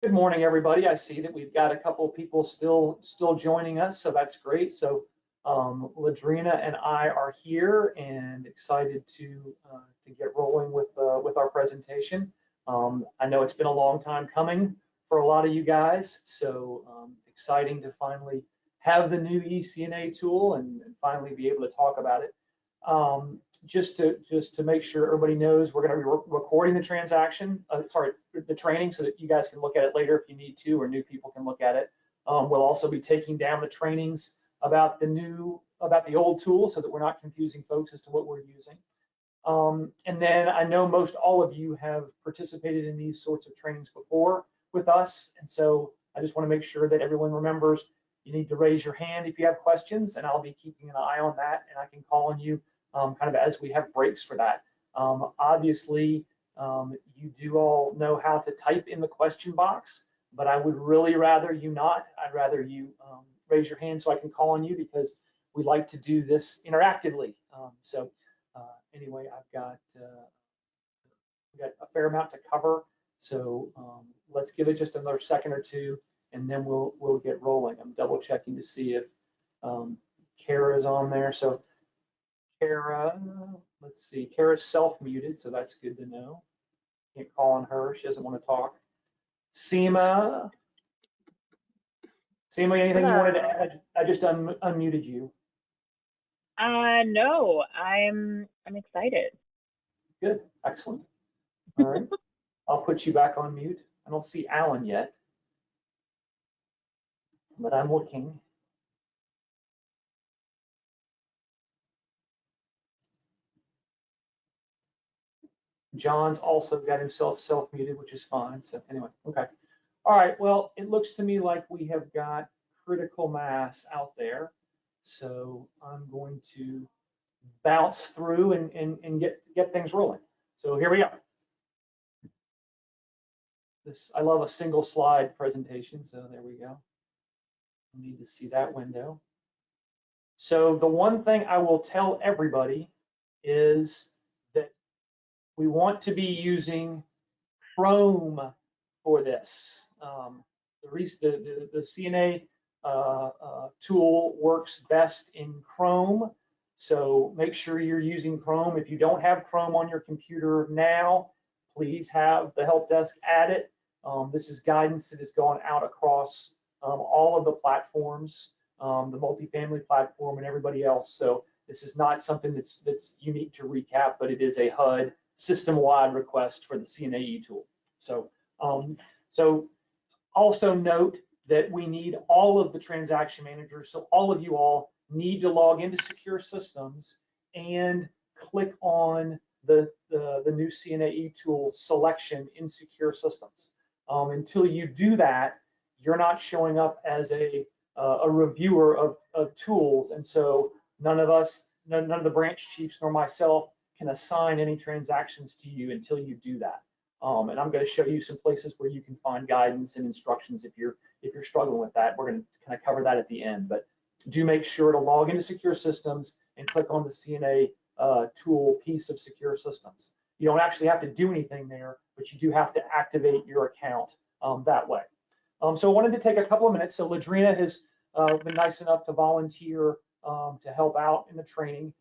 Good morning, everybody. I see that we've got a couple of people still joining us, so that's great. So Ladrina and I are here and excited to get rolling with our presentation. I know it's been a long time coming for a lot of you guys, so exciting to finally have the new eCNA tool and finally be able to talk about it. Just to make sure everybody knows, we're going to be recording the the training, so that you guys can look at it later if you need to, or new people can look at it. We'll also be taking down the trainings about the old tool, so that we're not confusing folks as to what we're using. And then I know most all of you have participated in these sorts of trainings before with us, and so I just want to make sure that everyone remembers you need to raise your hand if you have questions, and I'll be keeping an eye on that, and I can call on you kind of as we have breaks for that. Obviously, you do all know how to type in the question box, but I would really rather you not. I'd rather you raise your hand so I can call on you, because we like to do this interactively. Anyway, I've got a fair amount to cover, so let's give it just another second or two, and then we'll get rolling. I'm double checking to see if Kara's on there. So Kara, let's see, Kara's self-muted, so that's good to know. Can't call on her, she doesn't want to talk. Seema, anything you wanted to add? I just unmuted you. No, I'm excited. Good, excellent. All right, I'll put you back on mute. I don't see Alan yet, but I'm looking. John's also got himself self-muted, which is fine. So anyway, okay. All right, well, it looks to me like we have got critical mass out there. So I'm going to bounce through and get things rolling. So here we go. I love a single slide presentation, so there we go. I need to see that window. So the one thing I will tell everybody is that we want to be using Chrome for this. The CNA tool works best in Chrome, so make sure you're using Chrome. If you don't have Chrome on your computer now, please have the help desk add it. This is guidance that has gone out across all of the platforms, the multifamily platform and everybody else. So this is not something that's unique to Recap, but it is a HUD system-wide request for the CNAE tool. So also note that we need all of the transaction managers. So all of you all need to log into Secure Systems and click on the new CNAE tool selection in Secure Systems. Until you do that, you're not showing up as a reviewer of tools, and so none of the branch chiefs nor myself can assign any transactions to you until you do that. And I'm going to show you some places where you can find guidance and instructions if you're struggling with that. We're going to kind of cover that at the end, but do make sure to log into Secure Systems and click on the CNA tool piece of Secure Systems. You don't actually have to do anything there, but you do have to activate your account that way. So I wanted to take a couple of minutes. So Ladrina has been nice enough to volunteer to help out in the training.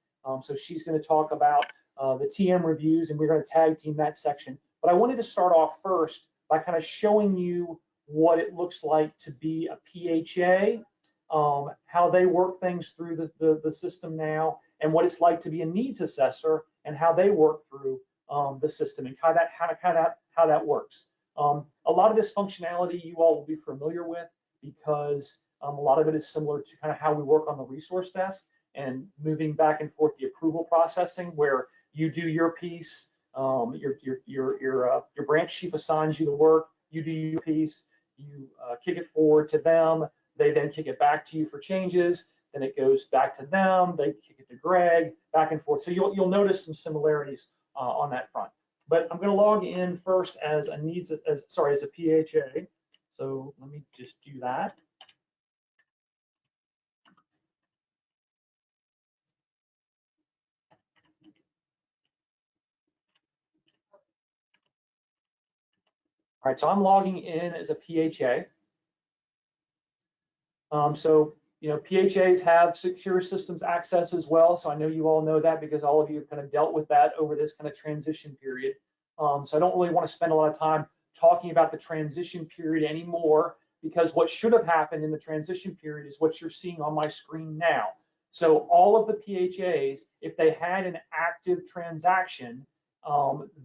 So she's going to talk about the TM reviews, and we're going to tag team that section. But I wanted to start off first by kind of showing you what it looks like to be a PHA, how they work things through the system now, and what it's like to be a needs assessor and how they work through the system and how that works. A lot of this functionality you all will be familiar with, because a lot of it is similar to kind of how we work on the resource desk and moving back and forth the approval processing, where you do your piece, your branch chief assigns you the work, you do your piece, you kick it forward to them, they then kick it back to you for changes, then it goes back to them, they kick it to Greg, back and forth. So you'll notice some similarities on that front. But I'm going to log in first as a PHA. So let me just do that. All right, so I'm logging in as a PHA. So, you know, PHAs have secure systems access as well. So I know you all know that because all of you have kind of dealt with that over this kind of transition period. So I don't really want to spend a lot of time talking about the transition period anymore, because what should have happened in the transition period is what you're seeing on my screen now. So all of the PHAs, if they had an active transaction,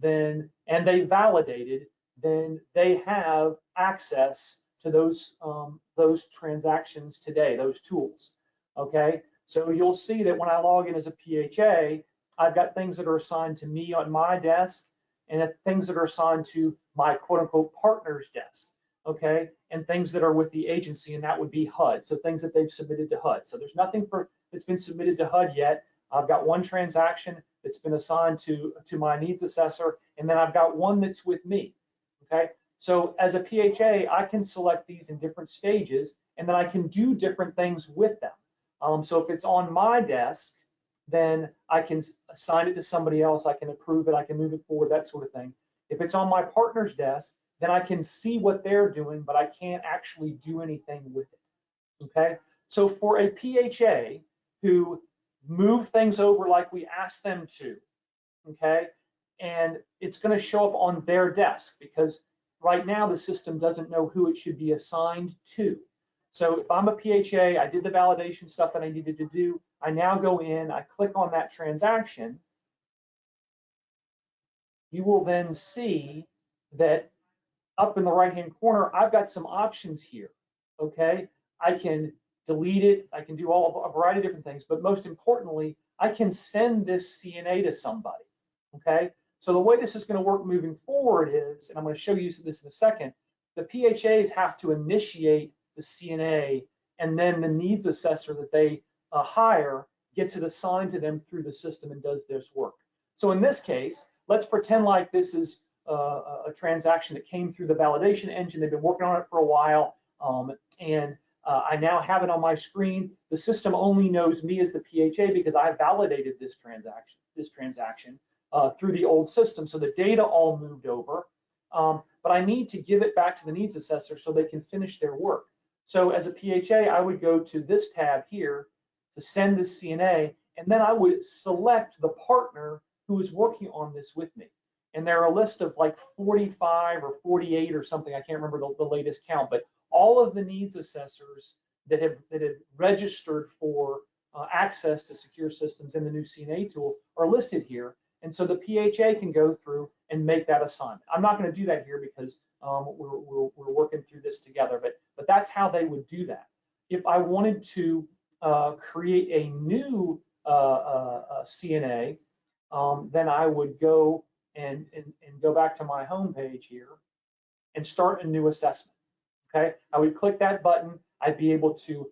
then and they validated, then they have access to those transactions today, those tools. Okay, so you'll see that when I log in as a PHA, I've got things that are assigned to me on my desk, and things that are assigned to my quote unquote partner's desk. Okay, and things that are with the agency, and that would be HUD. So things that they've submitted to HUD. So there's nothing that's been submitted to HUD yet. I've got one transaction that's been assigned to my needs assessor, and then I've got one that's with me. Okay, so as a PHA, I can select these in different stages, and then I can do different things with them. So if it's on my desk, then I can assign it to somebody else. I can approve it. I can move it forward, that sort of thing. If it's on my partner's desk, then I can see what they're doing, but I can't actually do anything with it. Okay, so for a PHA who move things over like we asked them to, okay, and it's going to show up on their desk because right now the system doesn't know who it should be assigned to. So if I'm a PHA, I did the validation stuff that I needed to do. I now go in, I click on that transaction. You will then see that up in the right-hand corner, I've got some options here, okay? I can delete it. I can do a variety of different things, but most importantly, I can send this CNA to somebody, okay? So the way this is going to work moving forward is, and I'm going to show you this in a second, the PHAs have to initiate the CNA, and then the needs assessor that they hire gets it assigned to them through the system and does this work. So in this case, let's pretend like this is a transaction that came through the validation engine. They've been working on it for a while, and I now have it on my screen. The system only knows me as the PHA because I validated this transaction through the old system. So the data all moved over, but I need to give it back to the needs assessor so they can finish their work. So as a PHA, I would go to this tab here to send this CNA, and then I would select the partner who is working on this with me. And there are a list of like 45 or 48 or something. I can't remember the latest count, but all of the needs assessors that have registered for access to secure systems in the new CNA tool are listed here. And so the PHA can go through and make that assignment. I'm not going to do that here because we're working through this together, but that's how they would do that. If I wanted to create a new CNA, then I would go and go back to my home page here and start a new assessment. Okay, I would click that button. I'd be able to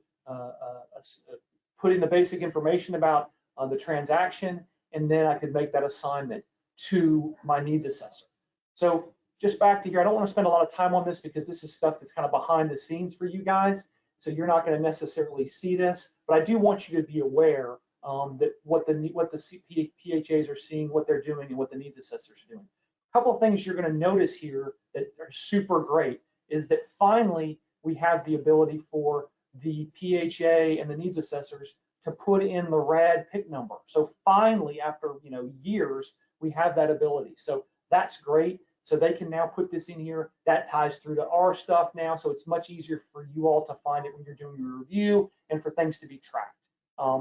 put in the basic information about the transaction, and then I could make that assignment to my needs assessor. So just back to here, I don't want to spend a lot of time on this because this is stuff that's kind of behind the scenes for you guys. So you're not going to necessarily see this, but I do want you to be aware that what the PHAs are seeing, what they're doing, and what the needs assessors are doing. A couple of things you're going to notice here that are super great is that finally we have the ability for the PHA and the needs assessors to put in the RAD PIC number. So finally, after years, we have that ability. So that's great. So they can now put this in here. That ties through to our stuff now. So it's much easier for you all to find it when you're doing your review and for things to be tracked.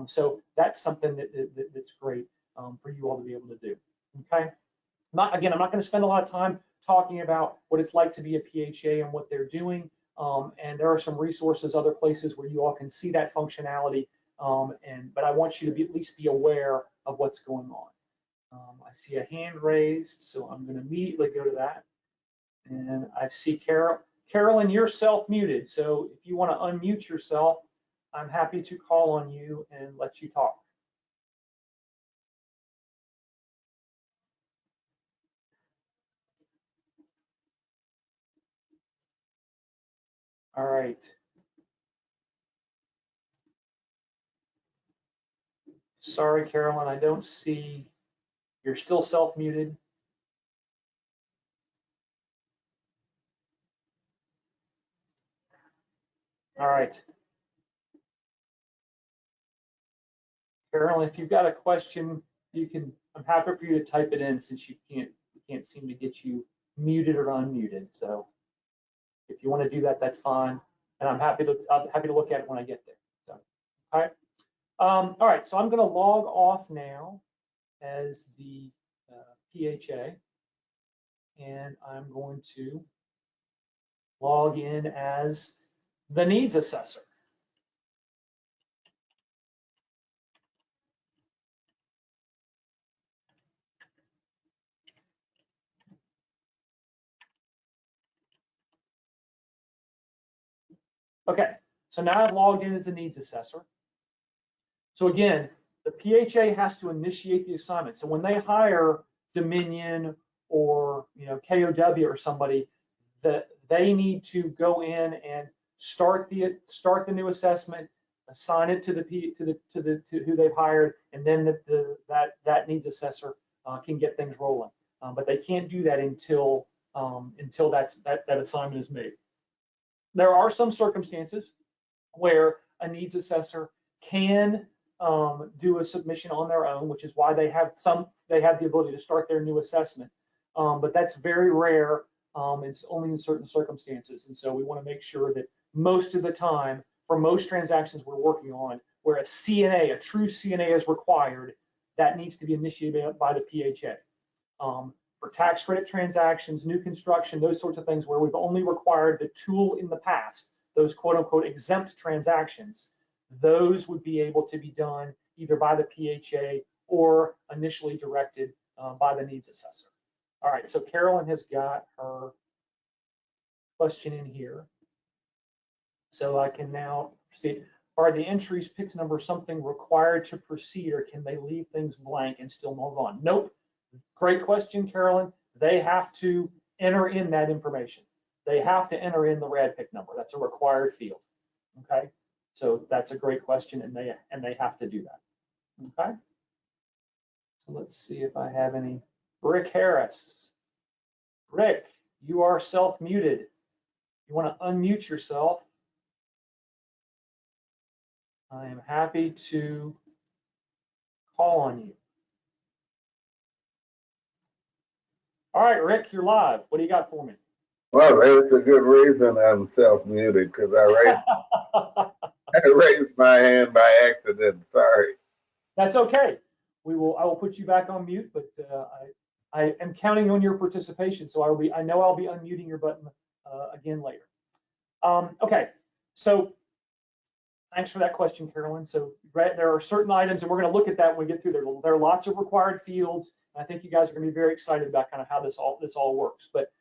So that's something that's great for you all to be able to do. Okay. Again, I'm not going to spend a lot of time talking about what it's like to be a PHA and what they're doing. And there are some resources, other places where you all can see that functionality. But I want you to at least be aware of what's going on. I see a hand raised, so I'm going to immediately go to that. And I see Carol. Carolyn, you're self-muted, so if you want to unmute yourself, I'm happy to call on you and let you talk. All right. Sorry, Carolyn, I don't see. You're still self-muted. All right. Carolyn, if you've got a question, I'm happy for you to type it in since we can't seem to get you muted or unmuted. So if you want to do that, that's fine. And I'm happy to look at it when I get there. So, all right. All right, so I'm going to log off now as the PHA, and I'm going to log in as the needs assessor. Okay, so now I've logged in as a needs assessor. So again, the PHA has to initiate the assignment. So when they hire Dominion or KOW or somebody, that they need to go in and start the new assessment, assign it to who they've hired, and then that needs assessor can get things rolling. But they can't do that until that assignment is made. There are some circumstances where a needs assessor can do a submission on their own, which is why they have the ability to start their new assessment. But that's very rare. It's only in certain circumstances. And so we want to make sure that most of the time, for most transactions we're working on, where a CNA, a true CNA is required, that needs to be initiated by the PHA. For tax credit transactions, new construction, those sorts of things where we've only required the tool in the past, those quote unquote exempt transactions, those would be able to be done either by the PHA or initially directed by the needs assessor. All right, so Carolyn has got her question in here. So I can now see, are the entries PIX number something required to proceed, or can they leave things blank and still move on? Nope. Great question, Carolyn. They have to enter in that information. They have to enter in the rad PIC number. That's a required field. Okay, so that's a great question, and they have to do that. Okay, so let's see if I have any. Rick Harris. Rick, you are self-muted. You want to unmute yourself? I am happy to call on you. All right, Rick, you're live. What do you got for me? Well, there's a good reason I'm self-muted, because I raised my hand by accident. Sorry. That's okay. I will put you back on mute, but I am counting on your participation, so I know I'll be unmuting your button again later. Okay, so thanks for that question, Carolyn. So there are certain items, and we're going to look at that when we get through there. There are lots of required fields, and I think you guys are going to be very excited about kind of how this all works. But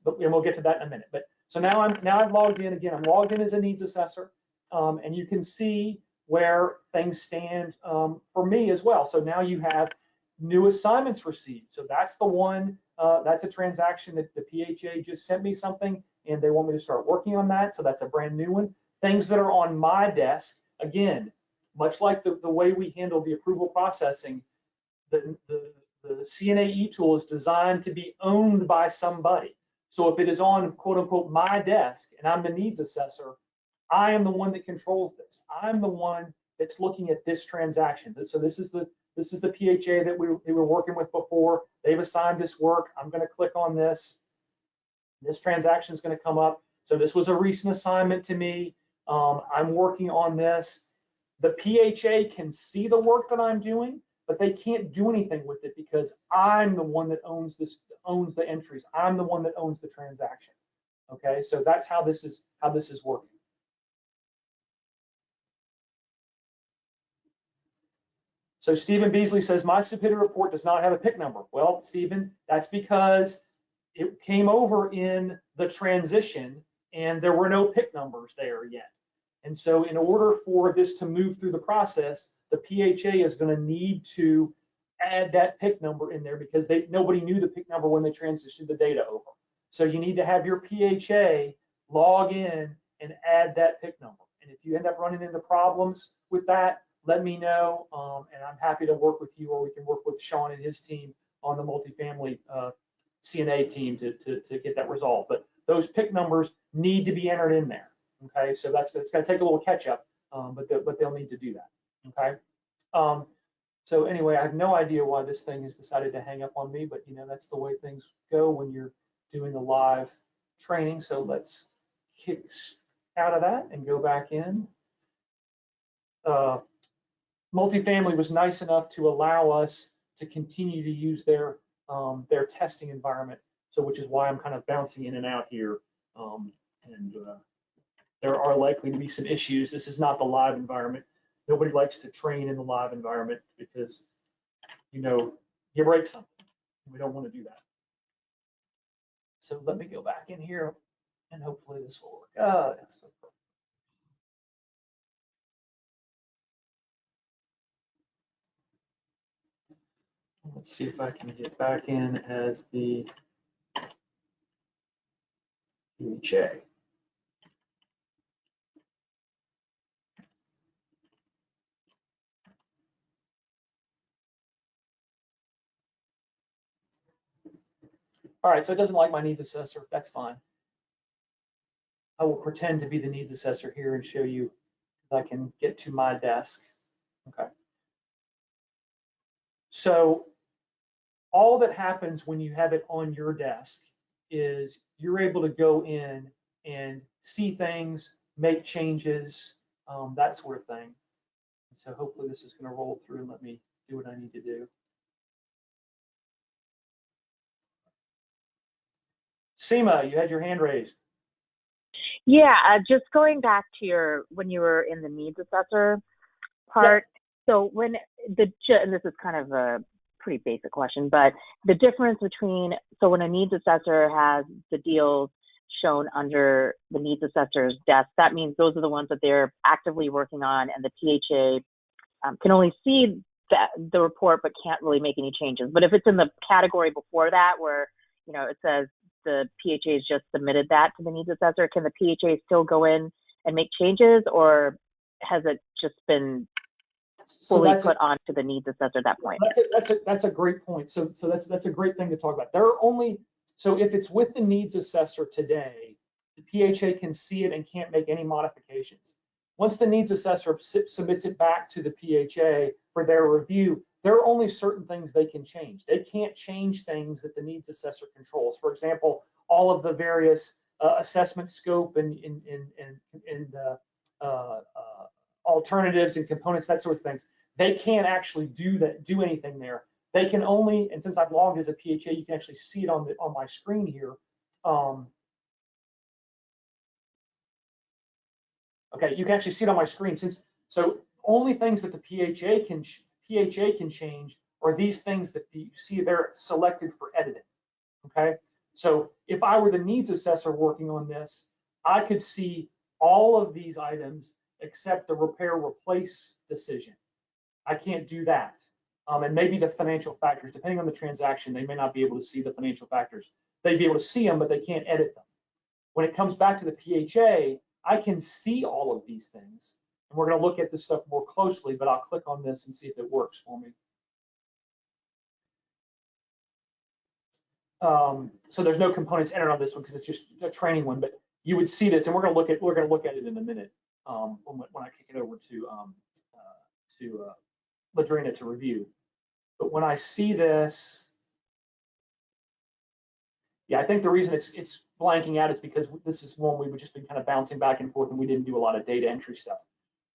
we'll get to that in a minute. But so now I've logged in again. I'm logged in as a needs assessor, and you can see where things stand for me as well. So now you have new assignments received. So that's the one. That's a transaction that the PHA just sent me something, and they want me to start working on that. So that's a brand new one. Things that are on my desk, again, much like the way we handle the approval processing, the CNA tool is designed to be owned by somebody. So if it is on quote unquote my desk and I'm the needs assessor, I am the one that controls this. I'm the one that's looking at this transaction. So this is the PHA that we were working with before. They've assigned this work. I'm going to click on this. This transaction is going to come up. So this was a recent assignment to me. I'm working on this. The PHA can see the work that I'm doing, but they can't do anything with it because I'm the one that owns the entries. I'm the one that owns the transaction. Okay, so that's how this is working. So Stephen Beasley says, my submitted report does not have a PIC number. Well, Stephen, that's because it came over in the transition and there were no PIC numbers there yet. And so in order for this to move through the process, the PHA is going to need to add that PIC number in there because nobody knew the PIC number when they transitioned the data over. So you need to have your PHA log in and add that PIC number. And if you end up running into problems with that, let me know, and I'm happy to work with you, or we can work with Sean and his team on the multifamily CNA team to get that resolved. But those PIC numbers need to be entered in there. Okay, so it's going to take a little catch up, but they'll need to do that. Okay. So anyway, I have no idea why this thing has decided to hang up on me, but that's the way things go when you're doing a live training. So let's kick out of that and go back in. Multifamily was nice enough to allow us to continue to use their testing environment. So which is why I'm kind of bouncing in and out here. There are likely to be some issues. This is not the live environment. Nobody likes to train in the live environment because, you break something. We don't want to do that. So let me go back in here and hopefully this will work. That's so perfect. Let's see if I can get back in as the PHA. All right, so it doesn't like my needs assessor. That's fine. I will pretend to be the needs assessor here and show you if I can get to my desk. Okay. So all that happens when you have it on your desk is you're able to go in and see things, make changes, that sort of thing. So hopefully this is going to roll through and let me do what I need to do. Seema, you had your hand raised. Yeah, just going back to when you were in the needs assessor part. Yeah. So and this is kind of a pretty basic question, but the difference between, so when a needs assessor has the deals shown under the needs assessor's desk, that means those are the ones that they're actively working on, and the PHA can only see the report but can't really make any changes. But if it's in the category before that where, it says the PHA has just submitted that to the needs assessor, can the PHA still go in and make changes, or has it just been fully put onto the needs assessor at that point? That's a great point. So that's a great thing to talk about. There are only, so if it's with the needs assessor today, the PHA can see it and can't make any modifications. Once the needs assessor submits it back to the PHA for their review, there are only certain things they can change. They can't change things that the needs assessor controls. For example, all of the various assessment scope and alternatives and components, that sort of things. They can't actually do anything there. They can only, and since I've logged as a PHA, you can actually see it on my screen here. Okay, you can actually see it on my screen. So only things that the PHA can change are these things that you see they're selected for editing. Okay, so if I were the needs assessor working on this, I could see all of these items except the repair replace decision. I can't do that. And maybe the financial factors, depending on the transaction, they may not be able to see the financial factors. They'd be able to see them, but they can't edit them. When it comes back to the PHA, I can see all of these things. And we're going to look at this stuff more closely, but I'll click on this and see if it works for me. So there's no components entered on this one because it's just a training one, but you would see this, and we're going to look at it in a minute when I kick it over to Ladrina to review. But when I see this, yeah, I think the reason it's blanking out is because this is one we've just been kind of bouncing back and forth, and we didn't do a lot of data entry stuff.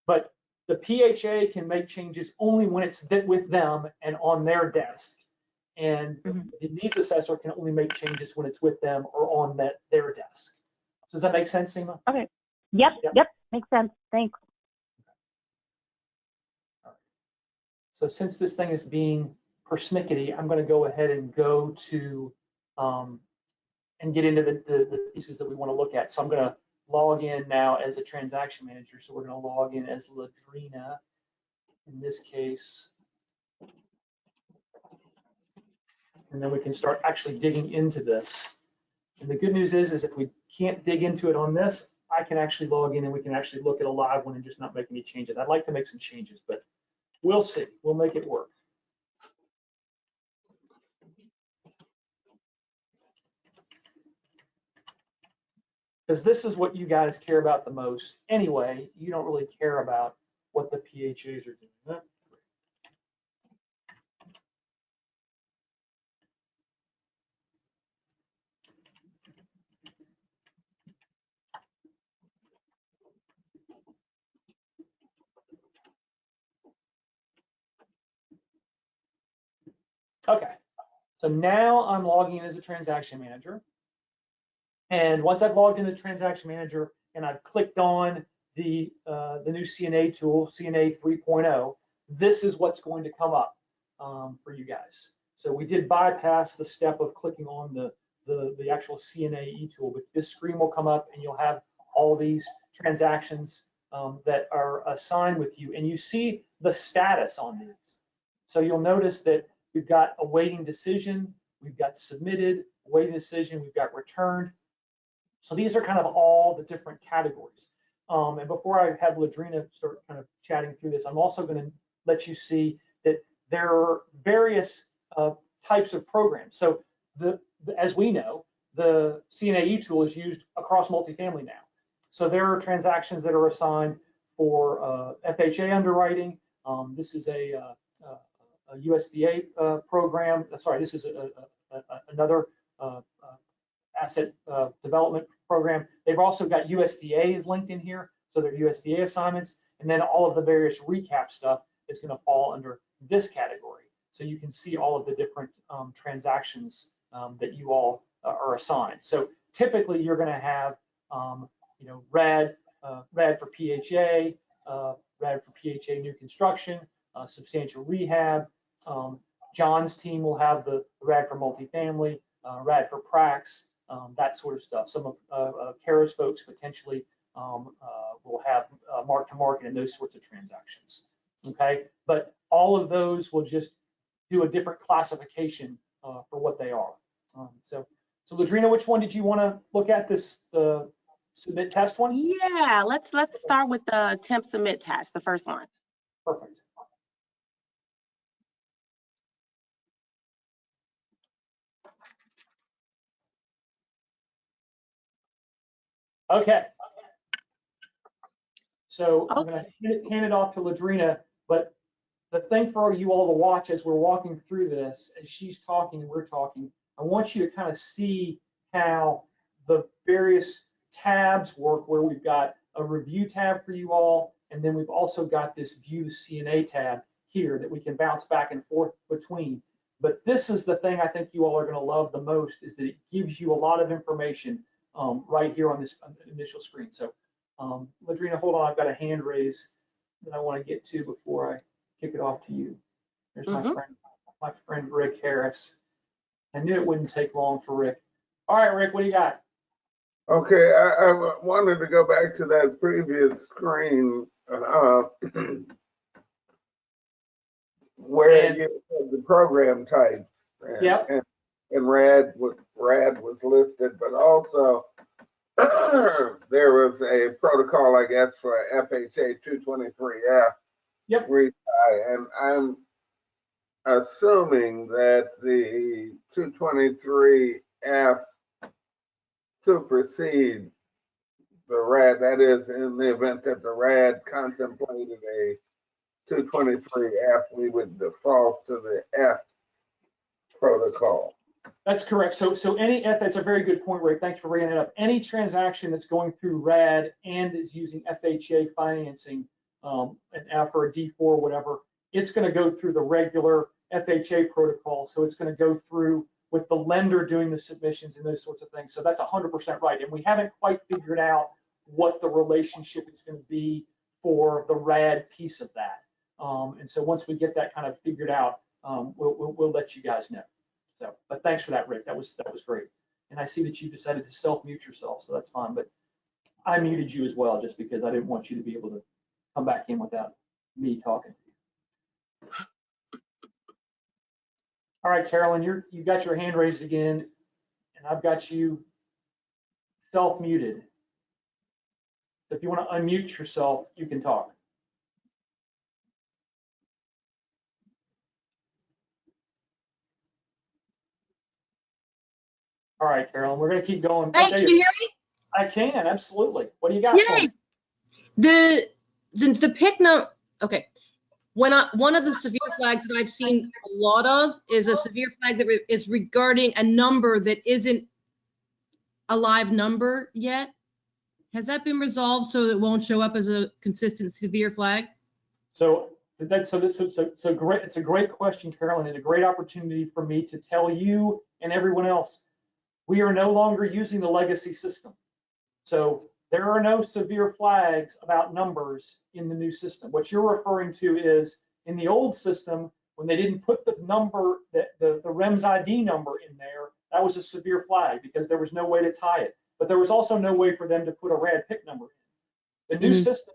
But the PHA can make changes only when it's with them and on their desk. And the needs assessor can only make changes when it's with them or on their desk. Does that make sense, Seema? Okay. Yep. Makes sense. Thanks. All right. So since this thing is being persnickety, I'm going to go ahead and go to and get into the pieces that we want to look at. So I'm going to log in now as a transaction manager. So we're going to log in as Ladrina in this case. And then we can start actually digging into this. And the good news is if we can't dig into it on this, I can actually log in and we can actually look at a live one and just not make any changes. I'd like to make some changes, but we'll see. We'll make it work. because this is what you guys care about the most anyway. You don't really care about what the PHAs are doing. Huh? Okay, so now I'm logging in as a transaction manager. And once I've logged in as transaction manager and I've clicked on the new CNA tool, CNA 3.0, this is what's going to come up for you guys. So we did bypass the step of clicking on the actual CNA tool, but this screen will come up and you'll have all these transactions that are assigned with you, and you see the status on these. So you'll notice that we've got awaiting decision, we've got submitted, awaiting decision, we've got returned. So these are kind of all the different categories. And before I have Ladrina start kind of chatting through this, I'm also going to let you see that there are various types of programs. So as we know, the CNAE tool is used across multifamily now. So there are transactions that are assigned for FHA underwriting. This is a USDA program. Sorry, this is another asset development program. They've also got USDA is linked in here, so they're USDA assignments, and then all of the various recap stuff is going to fall under this category. So you can see all of the different transactions that you all are assigned. So typically you're going to have, RAD for PHA, RAD for PHA new construction, substantial rehab. John's team will have the RAD for multifamily, RAD for Prax, that sort of stuff. Some of Kara's folks potentially will have mark to market and those sorts of transactions. Okay, but all of those will just do a different classification for what they are. So Ladrina, which one did you want to look at? This the submit test one? Yeah, let's start with the temp submit test, the first one. Perfect. Okay. So I'm going to hand it off to Ladrina, but the thing for you all to watch as we're walking through this, as she's talking and we're talking, I want you to kind of see how the various tabs work, where we've got a review tab for you all, and then we've also got this view the CNA tab here that we can bounce back and forth between. But this is the thing I think you all are going to love the most, is that it gives you a lot of information right here on this initial screen. So Ladrina, hold on, I've got a hand raise that I want to get to before I kick it off to you. There's my friend Rick Harris. I knew it wouldn't take long for Rick. All right, Rick, what do you got? Okay, I wanted to go back to that previous screen where you had the program types. And, Yep. And RAD was listed, but also there was a protocol, I guess, for FHA 223F. Yep. Refi, and I'm assuming that the 223F supersedes the RAD. That is, in the event that the RAD contemplated a 223F, we would default to the F protocol. That's correct. So any that's a very good point, Rick. Thanks for bringing it up. Any transaction that's going through RAD and is using FHA financing, and for a D4 or whatever, it's going to go through the regular FHA protocol. So it's going to go through with the lender doing the submissions and those sorts of things. So that's 100% right. And we haven't quite figured out what the relationship is going to be for the RAD piece of that. And so once we get that kind of figured out, we'll let you guys know. So, but thanks for that, Rick. That was great. And I see that you decided to self-mute yourself, so that's fine. But I muted you as well, just because I didn't want you to be able to come back in without me talking. All right, Carolyn, you got your hand raised again, and I've got you self-muted. So if you want to unmute yourself, you can talk. All right, Carolyn, we're going to keep going. Hey, can you hear me? I can, absolutely. What do you got for Yay! me? The pick number. Okay. One of the severe flags that I've seen a lot of is a severe flag that is regarding a number that isn't a live number yet. Has that been resolved so it won't show up as a consistent severe flag? So great. It's a great question, Carolyn, and a great opportunity for me to tell you and everyone else, we are no longer using the legacy system. So there are no severe flags about numbers in the new system. What you're referring to is in the old system, when they didn't put the number, the REMS ID number in there, that was a severe flag because there was no way to tie it. But there was also no way for them to put a RAD PIC number in. The new system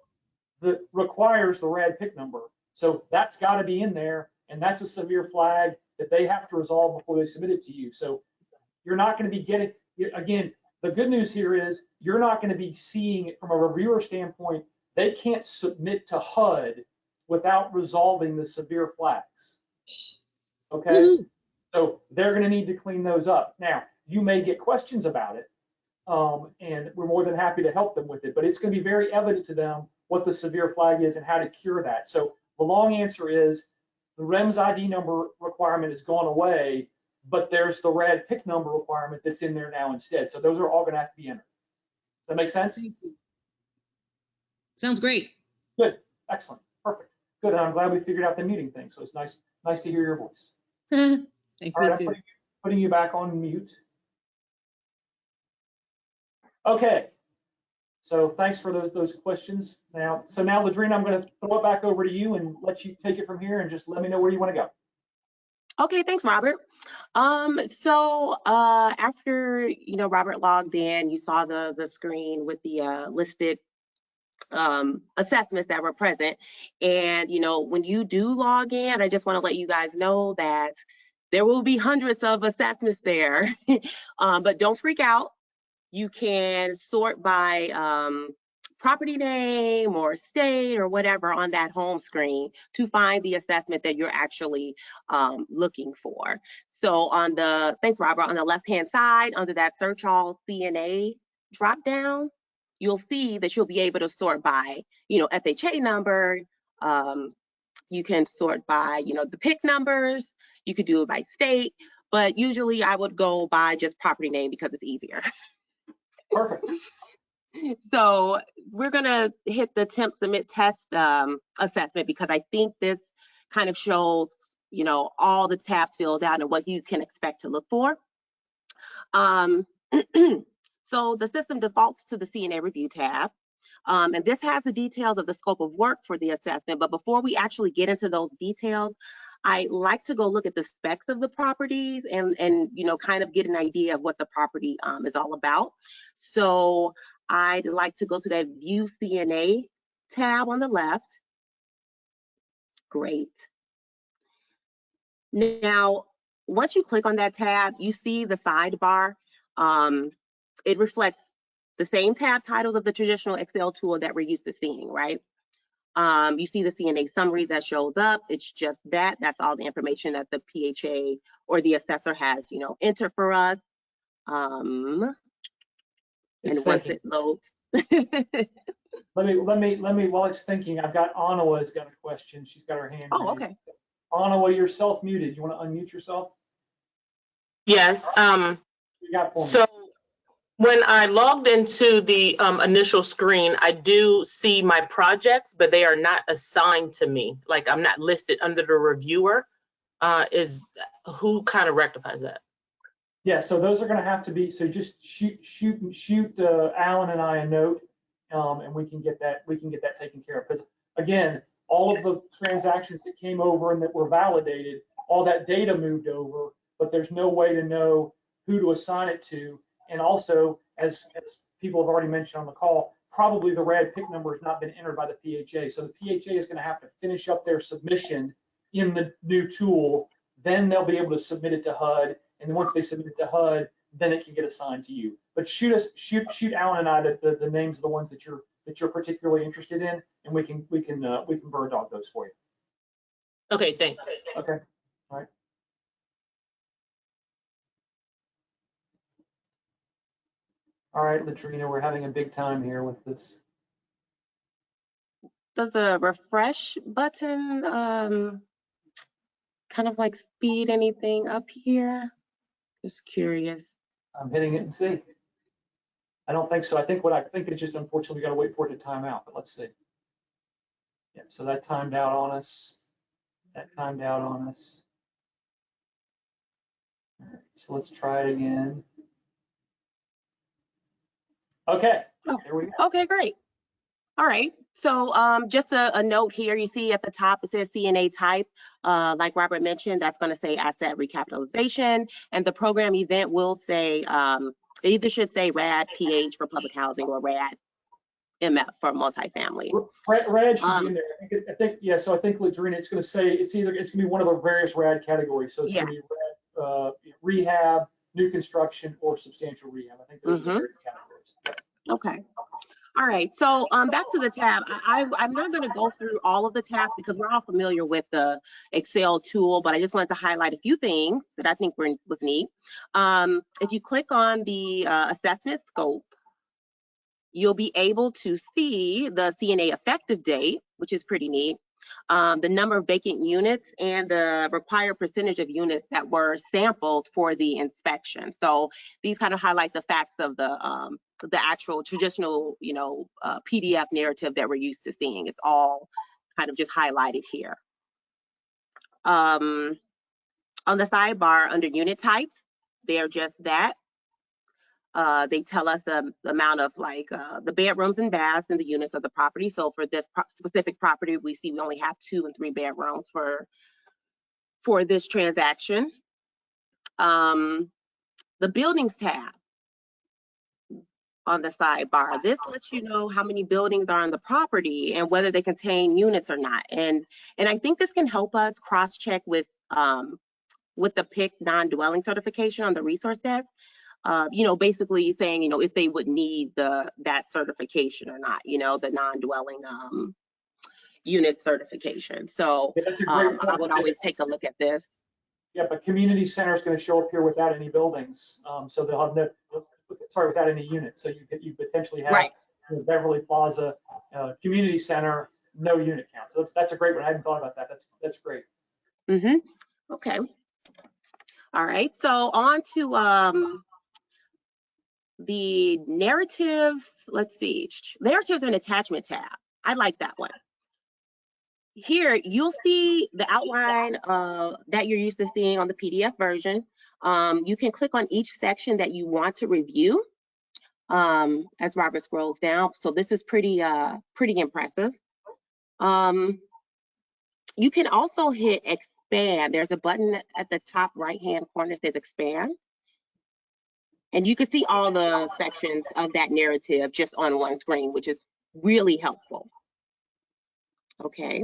that requires the RAD PIC number. So that's got to be in there, and that's a severe flag that they have to resolve before they submit it to you. So you're not going to be getting, again, the good news here is you're not going to be seeing it from a reviewer standpoint. They can't submit to HUD without resolving the severe flags. Okay, so they're going to need to clean those up. Now, you may get questions about it, and we're more than happy to help them with it, but it's going to be very evident to them what the severe flag is and how to cure that. So the long answer is the REMS ID number requirement has gone away, but there's the RAD PIC number requirement that's in there now instead. So those are all going to have to be entered. Does that make sense? Sounds great. Good, excellent, perfect, good. And I'm glad we figured out the muting thing. So it's nice to hear your voice. Thanks, All right, me too. putting you back on mute. Okay, so thanks for those questions. Now, Ladrina, I'm going to throw it back over to you and let you take it from here and just let me know where you want to go. Okay, thanks, Robert. So after Robert logged in, you saw the screen with the listed assessments that were present. And when you do log in, I just want to let you guys know that there will be hundreds of assessments there, but don't freak out. You can sort by property name or state or whatever on that home screen to find the assessment that you're actually looking for. So thanks Robert, on the left-hand side under that search all CNA drop down, you'll see that you'll be able to sort by, FHA number. You can sort by, the PIC numbers. You could do it by state, but usually I would go by just property name because it's easier. Perfect. So we're gonna hit the temp submit test assessment because I think this kind of shows, all the tabs filled out and what you can expect to look for. So the system defaults to the CNA review tab. And this has the details of the scope of work for the assessment. But before we actually get into those details, I like to go look at the specs of the properties and kind of get an idea of what the property is all about. So I'd like to go to that View CNA tab on the left. Great. Now, once you click on that tab, you see the sidebar. It reflects the same tab titles of the traditional Excel tool that we're used to seeing, right? You see the CNA summary that shows up. It's just that. That's all the information that the PHA or the assessor has, enter for us. And once it loads. Let me, while it's thinking, I've got Anawa has got a question. She's got her hand raised. Okay. Anawa, you're self-muted. You want to unmute yourself? Yes. You got for me. So when I logged into the initial screen, I do see my projects, but they are not assigned to me. Like I'm not listed under the reviewer. Who kind of rectifies that? Yeah, so those are going to have to be, so just shoot Alan and I a note, and we can get that taken care of. Because again, all of the transactions that came over and that were validated, all that data moved over, but there's no way to know who to assign it to. And also, as people have already mentioned on the call, probably the RAD PIC number has not been entered by the PHA. So the PHA is going to have to finish up their submission in the new tool. Then they'll be able to submit it to HUD. And then once they submit it to HUD, then it can get assigned to you. But shoot Alan and I the names of the ones that you're particularly interested in, and we can bird dog those for you. Okay, thanks. Okay, all right. All right, Latrina, we're having a big time here with this. Does the refresh button kind of like speed anything up here? Just curious. I'm hitting it and see. I don't think so. I think it's just unfortunately we got to wait for it to time out, but let's see. Yeah, so that timed out on us. That timed out on us. All right, so let's try it again. Okay, there we go. Okay, great. All right, so just a note here, you see at the top, it says CNA type. Like Robert mentioned, that's gonna say asset recapitalization, and the program event will say, it either should say RAD PH for public housing or RAD MF for multifamily. RAD should be in there. I think, yeah, so I think, Latrina, it's gonna say, it's gonna be one of the various RAD categories. So it's gonna be RAD, rehab, new construction, or substantial rehab. I think those are the various categories. Yep. Okay. All right, so back to the tab. I'm not going to go through all of the tabs because we're all familiar with the Excel tool, but I just wanted to highlight a few things that I think was neat. If you click on the assessment scope, you'll be able to see the CNA effective date, which is pretty neat, the number of vacant units, and the required percentage of units that were sampled for the inspection. So these kind of highlight the facts of the actual traditional, PDF narrative that we're used to seeing. It's all kind of just highlighted here. On the sidebar under unit types, they're just that. They tell us the amount of the bedrooms and baths and the units of the property. So for this specific property, we see we only have 2 and 3 bedrooms for this transaction. The buildings tab on the sidebar, this lets you know how many buildings are on the property and whether they contain units or not. And I think this can help us cross-check with the PIC non-dwelling certification on the resource desk. Basically saying, if they would need that certification or not, the non-dwelling unit certification. So Yeah, that's a great point. I would always take a look at this. Yeah, but community center is going to show up here without any buildings. So they'll have without any units. So you potentially have Right. Beverly Plaza community center, no unit count. So that's a great one. I hadn't thought about that. That's great. Okay. All right. So on to the narratives. Let's see. Narratives and attachment tab. I like that one. Here, you'll see the outline that you're used to seeing on the PDF version. You can click on each section that you want to review as Robert scrolls down. So this is pretty impressive. You can also hit expand. There's a button at the top right-hand corner that says expand. And you can see all the sections of that narrative just on one screen, which is really helpful. Okay.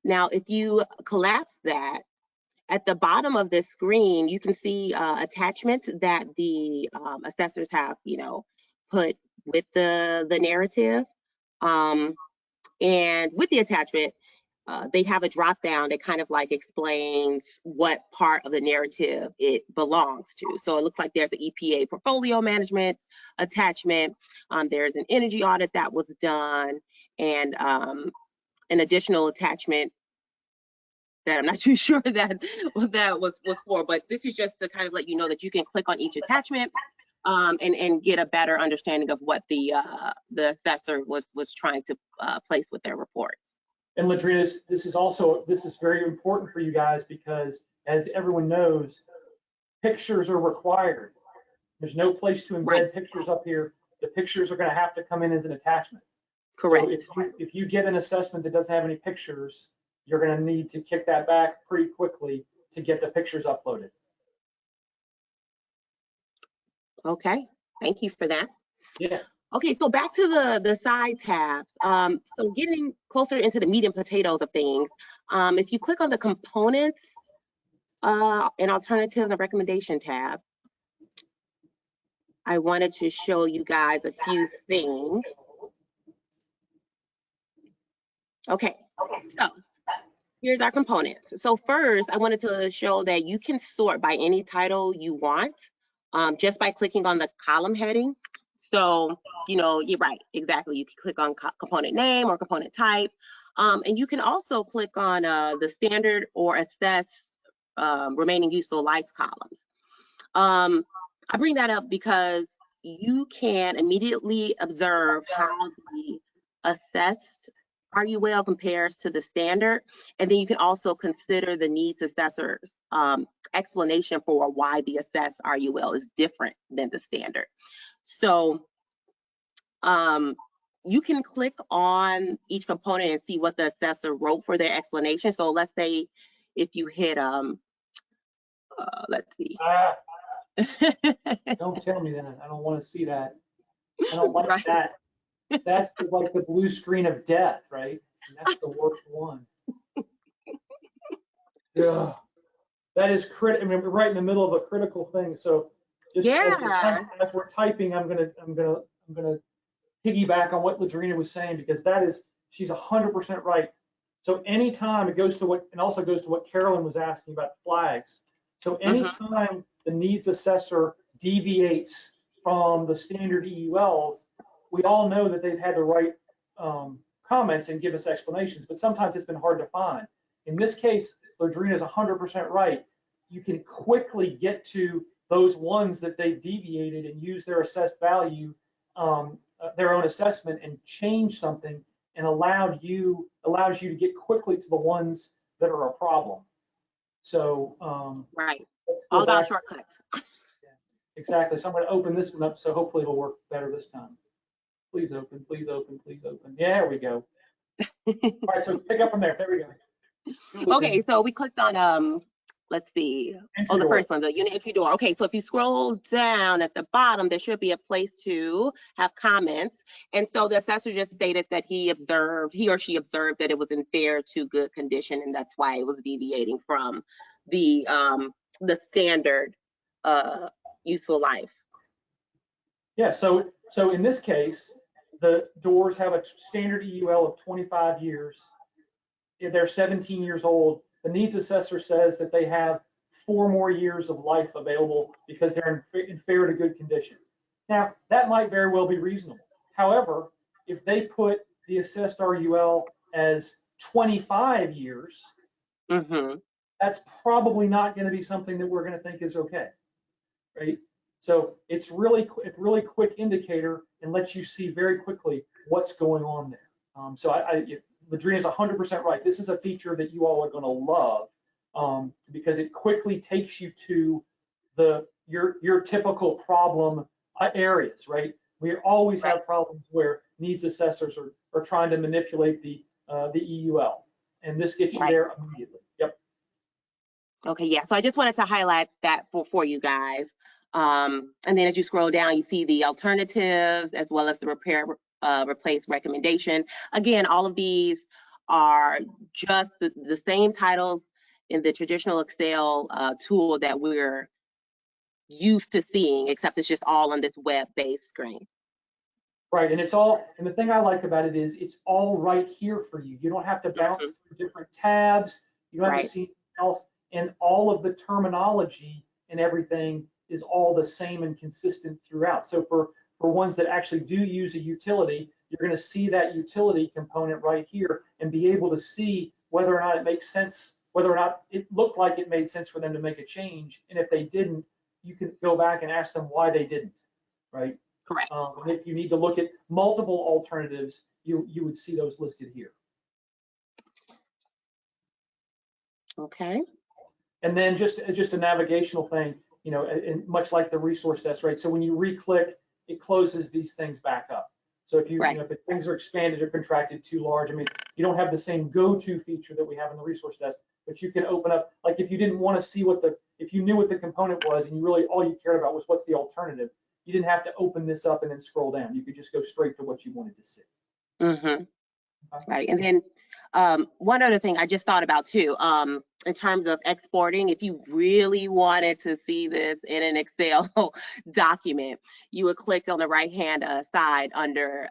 Now, if you collapse that, at the bottom of this screen, you can see attachments that the assessors have, put with the narrative. And with the attachment, they have a drop down that kind of explains what part of the narrative it belongs to. So it looks like there's an EPA portfolio management attachment. There's an energy audit that was done, and an additional attachment that I'm not too sure that was for, but this is just to kind of let you know that you can click on each attachment and get a better understanding of what the assessor was trying to place with their reports. And Latrina, this is very important for you guys because, as everyone knows, pictures are required. There's no place to embed pictures up here. The pictures are going to have to come in as an attachment. Correct. So if you get an assessment that doesn't have any pictures, you're going to need to kick that back pretty quickly to get the pictures uploaded. Okay, thank you for that. Yeah. Okay, so back to the side tabs. So getting closer into the meat and potatoes of things, if you click on the components and alternatives and recommendation tab, I wanted to show you guys a few things. Okay, so here's our components. So first, I wanted to show that you can sort by any title you want. just by clicking on the column heading. So, you know, you're right, exactly. You can click on component name or component type. And you can also click on the standard or assessed remaining useful life columns. I bring that up because you can immediately observe how the assessed RUL compares to the standard. And then you can also consider the needs assessor's explanation for why the assessed RUL is different than the standard. So you can click on each component and see what the assessor wrote for their explanation. So let's say if you hit, let's see. Don't tell me that. I don't want to see that. I don't like Right. that. That's like the blue screen of death, right? And that's the worst one. Yeah, that is critical. I mean, we're right in the middle of a critical thing. So just as we're typing, I'm gonna piggyback on what Ladrina was saying, because she's 100% right. So anytime it goes to what, and also goes to what Carolyn was asking about flags. So anytime the needs assessor deviates from the standard EULs, we all know that they've had the right comments and give us explanations, but sometimes it's been hard to find. In this case, Ladrina is 100% right. You can quickly get to those ones that they've deviated and use their assessed value, their own assessment, and change something, and allows you to get quickly to the ones that are a problem. So right, all about shortcuts. Yeah, exactly. So I'm going to open this one up, so hopefully it'll work better this time. Please open, please open, please open. Yeah, there we go. All right, so pick up from there. There we go. Okay, so we clicked on let's see. Entry the door. First one, the unit entry door. Okay, so if you scroll down at the bottom, there should be a place to have comments. And so the assessor just stated that he or she observed that it was in fair to good condition, and that's why it was deviating from the standard useful life. Yeah, so in this case, the doors have a standard EUL of 25 years. If they're 17 years old, the needs assessor says that they have 4 more years of life available because they're in fair to good condition. Now, that might very well be reasonable. However, if they put the assessed RUL as 25 years, that's probably not going to be something that we're going to think is okay, right? So it's really quick indicator and lets you see very quickly what's going on there. So Ladrina is 100% right. This is a feature that you all are going to love because it quickly takes you to your typical problem areas, right? We always have problems where needs assessors are trying to manipulate the EUL, and this gets you there immediately. Yep. Okay, yeah. So I just wanted to highlight that for you guys. And then as you scroll down, you see the alternatives as well as the repair replace recommendation. Again, all of these are just the same titles in the traditional Excel tool that we're used to seeing, except it's just all on this web-based screen. Right, and and the thing I like about it is it's all right here for you. You don't have to bounce through different tabs. You don't have to see anything else, and all of the terminology and everything is all the same and consistent throughout. So for ones that actually do use a utility, you're going to see that utility component right here and be able to see whether or not it makes sense, whether or not it looked like it made sense for them to make a change. And if they didn't, you can go back and ask them why they didn't, right? Correct. And if you need to look at multiple alternatives, you would see those listed here. Okay. And then just a navigational thing, you know, and much like the resource test, right? So when you re-click, it closes these things back up. So if you know, if things are expanded or contracted too large, I mean, you don't have the same go-to feature that we have in the resource test, but you can open up, like if you didn't want to see if you knew what the component was and you really, all you cared about was what's the alternative, you didn't have to open this up and then scroll down. You could just go straight to what you wanted to see. Right, and then one other thing I just thought about too, in terms of exporting, if you really wanted to see this in an Excel document, you would click on the right-hand side under,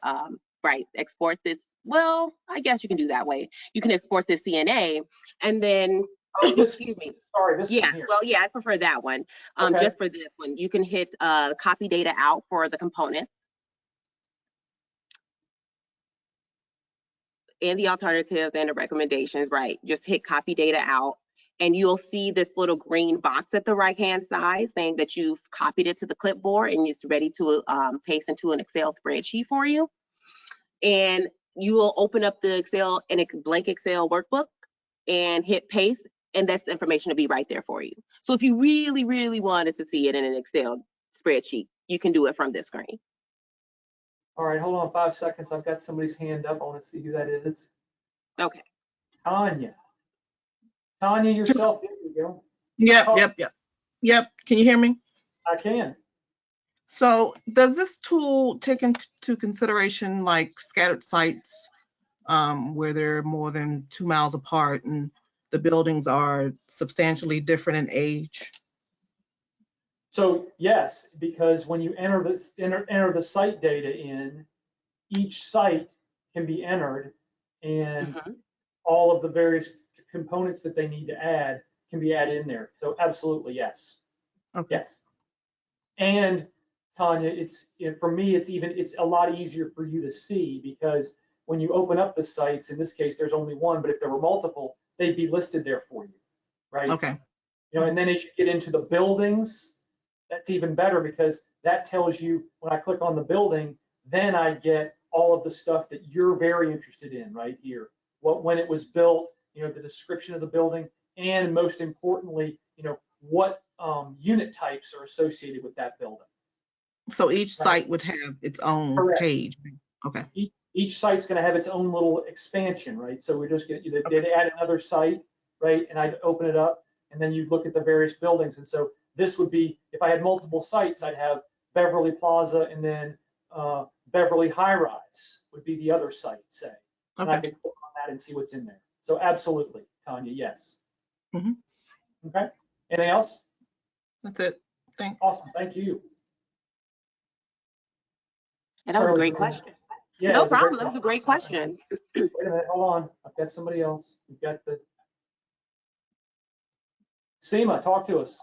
export this. Well, I guess you can do that way. You can export this CNA, and then Oh, this, Excuse me. sorry, this Yeah, one here. well, yeah, I prefer that one. Okay. Just for this one, you can hit copy data out for the component and the alternatives and the recommendations, right? Just hit copy data out and you'll see this little green box at the right-hand side saying that you've copied it to the clipboard and it's ready to paste into an Excel spreadsheet for you. And you will open up the Excel in a blank Excel workbook and hit paste, and that's the information to be right there for you. So if you really, really wanted to see it in an Excel spreadsheet, you can do it from this screen. All right, hold on 5 seconds. I've got somebody's hand up. I want to see who that is. Okay. Tanya. Tanya, yourself. There you go. Yep. Can you hear me? I can. So does this tool take into consideration like scattered sites where they're more than 2 miles apart and the buildings are substantially different in age? So yes, because when you enter this, enter the site data in, each site can be entered and all of the various components that they need to add can be added in there. So absolutely, yes. Okay. Yes. And Tanya, for me, it's a lot easier for you to see because when you open up the sites, in this case, there's only one, but if there were multiple, they'd be listed there for you, right? Okay. You know, and then as you get into the buildings, that's even better because that tells you when I click on the building, then I get all of the stuff that you're very interested in right here. When it was built, you know, the description of the building, and most importantly, you know, what unit types are associated with that building. So each Right. site would have its own Correct. page. Okay. Each site's going to have its own little expansion, right? So we're just going to, they'd add another site, right? And I'd open it up and then you'd look at the various buildings. And so this would be, if I had multiple sites, I'd have Beverly Plaza and then Beverly High Rise would be the other site, say. And I Okay. could click on that and see what's in there. So absolutely, Tanya, yes. Mhm. Okay. Anything else? That's it. Thanks. Awesome. Thank you. And that was a Sorry, great question. Yeah, No it was a great problem. That was a great question. Wait a minute, hold on. I've got somebody else. We've got the Seema, talk to us.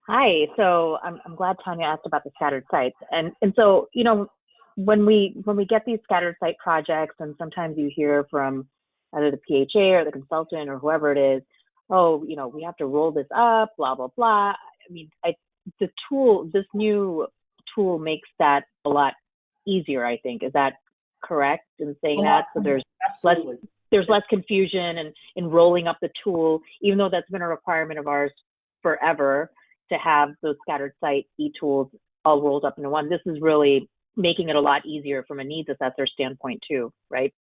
Hi. So I'm glad Tanya asked about the scattered sites. And so, you know, when we get these scattered site projects, and sometimes you hear from either the PHA or the consultant or whoever it is, oh, you know, we have to roll this up, blah, blah, blah. I mean, this new tool makes that a lot easier, I think. Is that correct in saying that? So there's less confusion in rolling up the tool, even though that's been a requirement of ours forever to have those scattered site e-tools all rolled up into one. This is really making it a lot easier from a needs assessor standpoint too, right?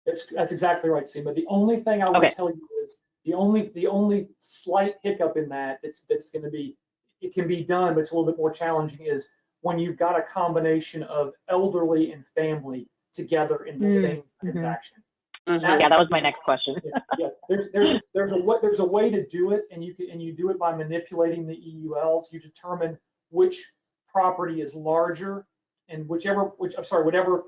That's exactly right, Seema. The only thing I will tell you is the only slight hiccup in that that's going to be, it can be done, but it's a little bit more challenging, is when you've got a combination of elderly and family together in the same transaction. Yeah, that was my next question. Yeah, there's a way to do it, and you do it by manipulating the EULs. You determine which property is larger, and whatever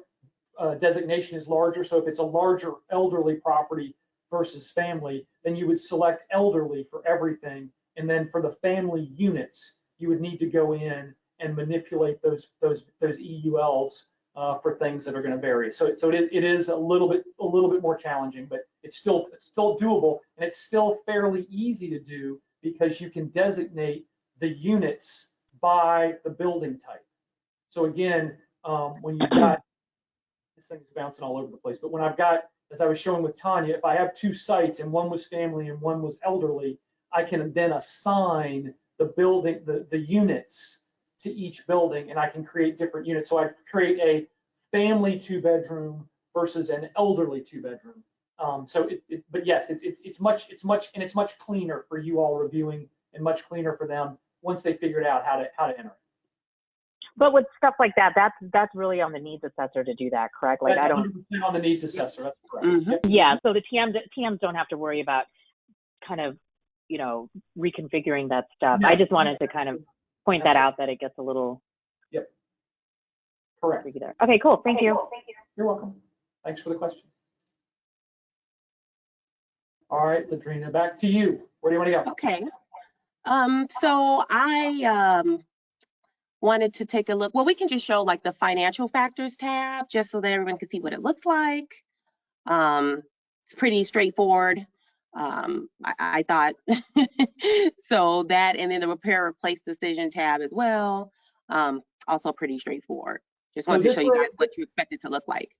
designation is larger. So if it's a larger elderly property versus family, then you would select elderly for everything, and then for the family units, you would need to go in and manipulate those EULs for things that are going to vary. So it is a little bit more challenging, but it's still doable, and it's still fairly easy to do because you can designate the units by the building type. So again, when you've got, this thing is bouncing all over the place, but when I've got, as I was showing with Tanya, if I have two sites and one was family and one was elderly, I can then assign the building, the units to each building, and I can create different units. So I create a family 2-bedroom versus an elderly 2-bedroom. But yes, it's much cleaner for you all reviewing, and much cleaner for them once they figured out how to enter it. But with stuff like that, that's really on the needs assessor to do that, correct? Like, That's I don't. 100% on the needs assessor. That's correct. Yep. Yeah. So the TMs don't have to worry about kind of, you know, reconfiguring that stuff. No. I just wanted to kind of point that out, that it gets a little. Yep. Correct. Tricky there. Okay, cool. Thank you. You're welcome. Thanks for the question. All right, Ladrina, back to you. Where do you want to go? Okay. So I wanted to take a look. Well, we can just show like the financial factors tab just so that everyone can see what it looks like. It's pretty straightforward. I thought so that, and then the repair replace decision tab as well. Also pretty straightforward. Just wanted to show you guys what you expect it to look like.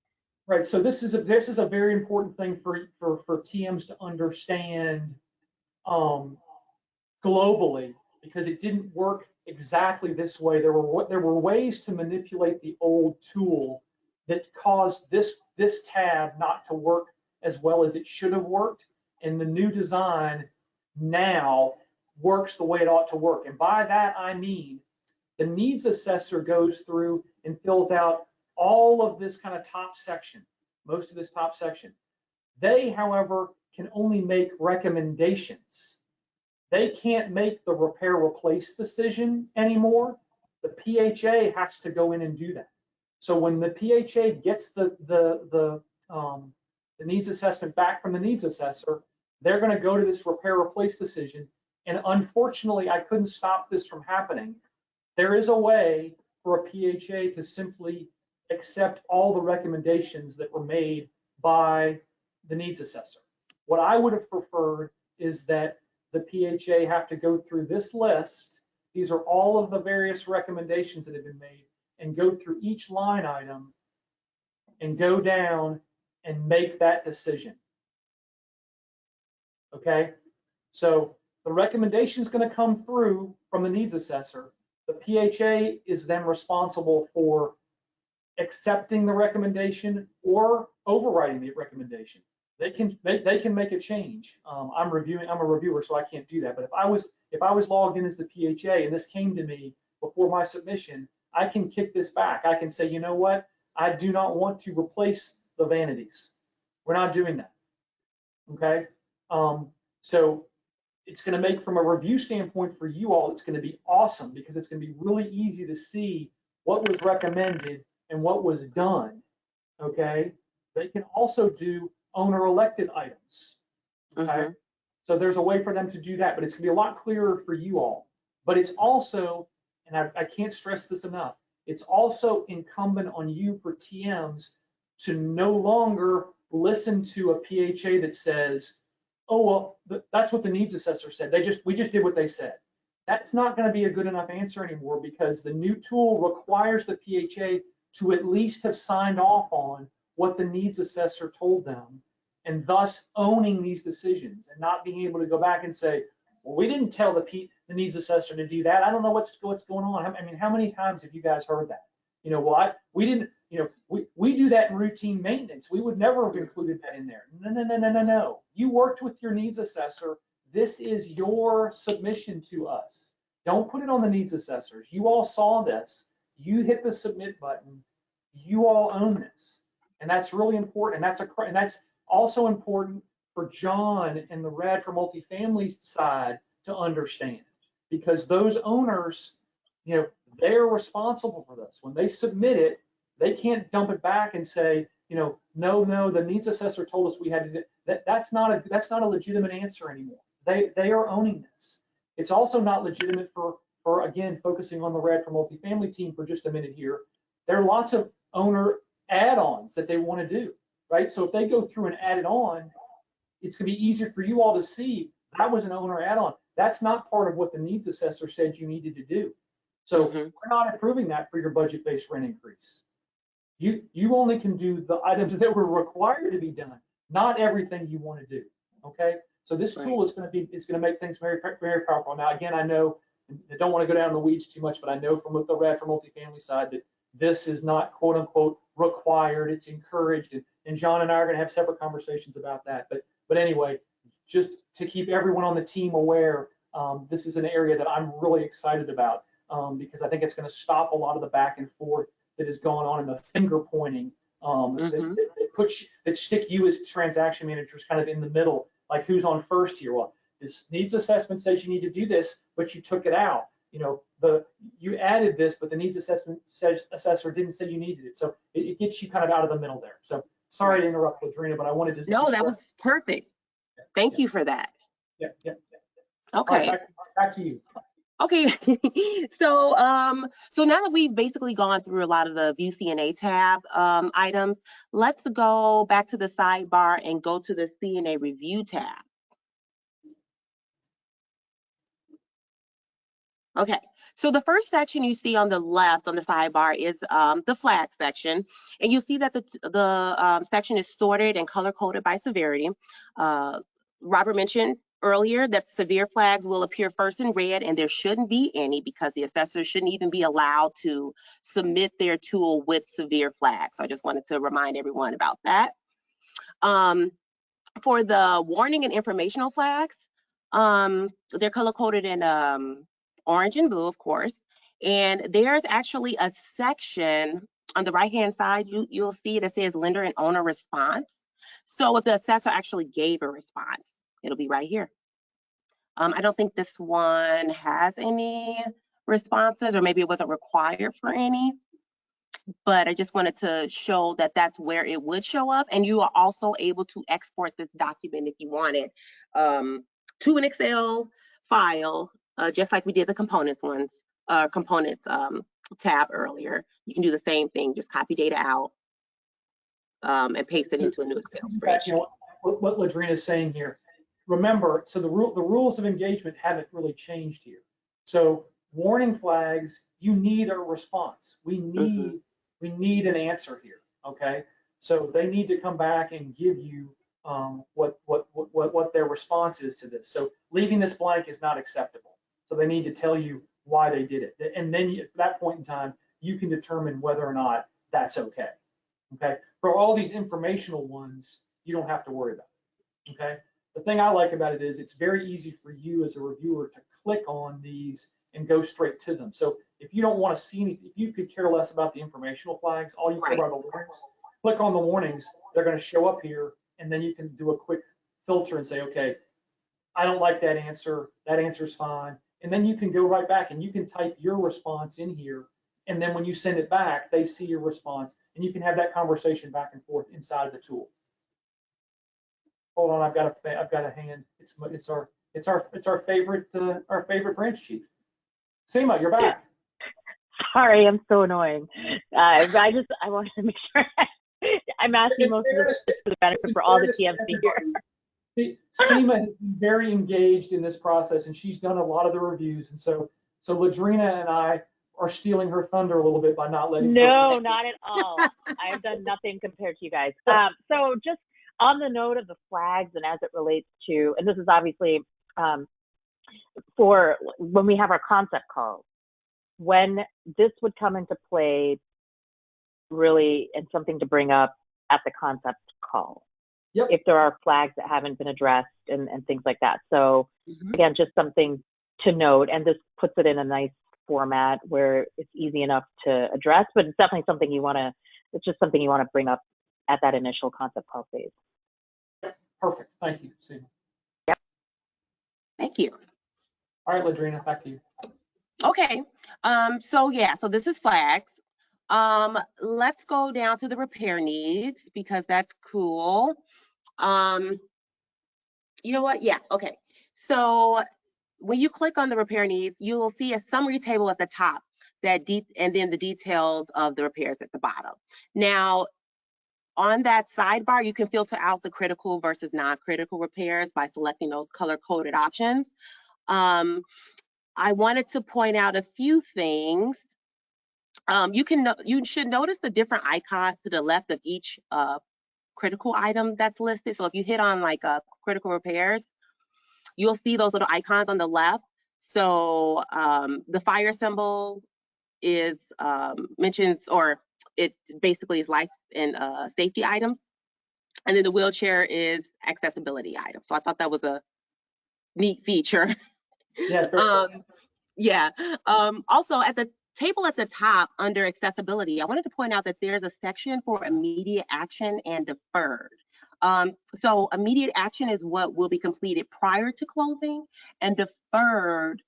Right. So this is a very important thing for TMs to understand globally, because it didn't work exactly this way. There were ways to manipulate the old tool that caused this tab not to work as well as it should have worked, and the new design now works the way it ought to work. And by that I mean the needs assessor goes through and fills out all of this kind of top section, most of this top section. They, however, can only make recommendations. They can't make the repair replace decision anymore. The PHA has to go in and do that. So when the PHA gets the needs assessment back from the needs assessor, they're going to go to this repair replace decision. And unfortunately, I couldn't stop this from happening. There is a way for a PHA to simply accept all the recommendations that were made by the needs assessor. What I would have preferred is that the PHA have to go through this list. These are all of the various recommendations that have been made, and go through each line item and go down and make that decision. Okay, so the recommendation is going to come through from the needs assessor. The PHA is then responsible for accepting the recommendation or overriding the recommendation. They can make a change. I'm a reviewer, so I can't do that. But if I was logged in as the PHA and this came to me before my submission, I can kick this back. I can say, you know what? I do not want to replace the vanities. We're not doing that. Okay. So it's going to make, from a review standpoint for you all, it's going to be awesome, because it's going to be really easy to see what was recommended and what was done. Okay. They can also do owner elected items. Okay. So there's a way for them to do that, but it's going to be a lot clearer for you all. But it's also, and I can't stress this enough, it's also incumbent on you for TMs to no longer listen to a PHA that says, oh, well, that's what the needs assessor said. We just did what they said. That's not going to be a good enough answer anymore, because the new tool requires the PHA to at least have signed off on what the needs assessor told them, and thus owning these decisions, and not being able to go back and say, well, we didn't tell the needs assessor to do that. I don't know what's going on. I mean, how many times have you guys heard that? You know, well, we didn't, you know, we do that in routine maintenance. We would never have included that in there. No. You worked with your needs assessor. This is your submission to us. Don't put it on the needs assessors. You all saw this. You hit the submit button. You all own this. And that's really important. And that's also important for John and the RAD for multifamily side to understand, because those owners, you know, they're responsible for this. When they submit it, they can't dump it back and say, you know, no, the needs assessor told us we had to do that. That's not a legitimate answer anymore. They are owning this. It's also not legitimate for again, focusing on the RAD for multifamily team for just a minute here. There are lots of owner add-ons that they want to do, right? So if they go through and add it on, it's going to be easier for you all to see that was an owner add-on. That's not part of what the needs assessor said you needed to do. So we're not approving that for your budget-based rent increase. You only can do the items that were required to be done, not everything you want to do. Okay, so this tool is going to make things very, very powerful. Now, again, I know I don't want to go down in the weeds too much, but I know from the RAD for multifamily side that this is not quote unquote required. It's encouraged, and John and I are going to have separate conversations about that. But anyway, just to keep everyone on the team aware, this is an area that I'm really excited about, because I think it's going to stop a lot of the back and forth that has gone on in the finger pointing that stick you as transaction managers kind of in the middle, like who's on first here. Well, this needs assessment says you need to do this, but you took it out. You know, you added this, but the needs assessment assessor didn't say you needed it. So it gets you kind of out of the middle there. So sorry to interrupt, Ladrina, but I wanted to. No, that was perfect. Thank you for that. Yeah, yeah. All right, Okay. back to you. Okay, so so now that we've basically gone through a lot of the View CNA tab items, let's go back to the sidebar and go to the CNA Review tab. Okay, so the first section you see on the left on the sidebar is the flag section, and you'll see that the section is sorted and color coded by severity. Robert mentioned earlier that severe flags will appear first in red, and there shouldn't be any because the assessor shouldn't even be allowed to submit their tool with severe flags. So I just wanted to remind everyone about that. For the warning and informational flags, they're color coded in orange and blue, of course. And there's actually a section on the right-hand side, you'll see that says lender and owner response. So if the assessor actually gave a response, it'll be right here. I don't think this one has any responses, or maybe it wasn't required for any, but I just wanted to show that that's where it would show up. And you are also able to export this document if you wanted to an Excel file, just like we did the components tab earlier. You can do the same thing, just copy data out and paste it into a new Excel spreadsheet. You know, what Ladrina is saying here. Remember, so the rules of engagement haven't really changed here. So warning flags, you need a response. We need an answer here. Okay, so they need to come back and give you what their response is to this. So leaving this blank is not acceptable. So they need to tell you why they did it, and then at that point in time, you can determine whether or not that's okay. Okay, for all these informational ones, you don't have to worry about it. Okay. The thing I like about it is it's very easy for you as a reviewer to click on these and go straight to them. So if you don't want to see anything, if you could care less about the informational flags, all you care about are the warnings, click on the warnings. They're going to show up here, and then you can do a quick filter and say, okay, I don't like that answer. That answer's fine. And then you can go right back and you can type your response in here. And then when you send it back, they see your response, and you can have that conversation back and forth inside of the tool. Hold on, I've got a hand. It's our favorite branch chief. Seema, you're back. Sorry, I'm so annoying. I wanted to make sure I'm asking most of this for the benefit for all the TMs here. Seema has been very engaged in this process, and she's done a lot of the reviews. And so Ladrina and I are stealing her thunder a little bit by not letting her. No, not at all. I've done nothing compared to you guys. So just on the note of the flags and as it relates to, and this is obviously for when we have our concept calls, when this would come into play really, and something to bring up at the concept call. Yep. If there are flags that haven't been addressed and things like that. So again, just something to note, and this puts it in a nice format where it's easy enough to address, but it's definitely something it's just something you want to bring up at that initial concept call phase. Perfect. Thank you, Seema. Yep. Thank you. All right, Ladrina, back to you. Okay. So this is flags. Let's go down to the repair needs because that's cool. You know what? Yeah. Okay. So when you click on the repair needs, you'll see a summary table at the top and then the details of the repairs at the bottom. Now, on that sidebar, you can filter out the critical versus non-critical repairs by selecting those color-coded options. I wanted to point out a few things. You should notice the different icons to the left of each critical item that's listed. So if you hit on like critical repairs, you'll see those little icons on the left. So the fire symbol is mentions, or it basically is life and safety items. And then the wheelchair is accessibility items. So I thought that was a neat feature. Yeah. Also at the table at the top under accessibility, I wanted to point out that there's a section for immediate action and deferred. So immediate action is what will be completed prior to closing, and deferred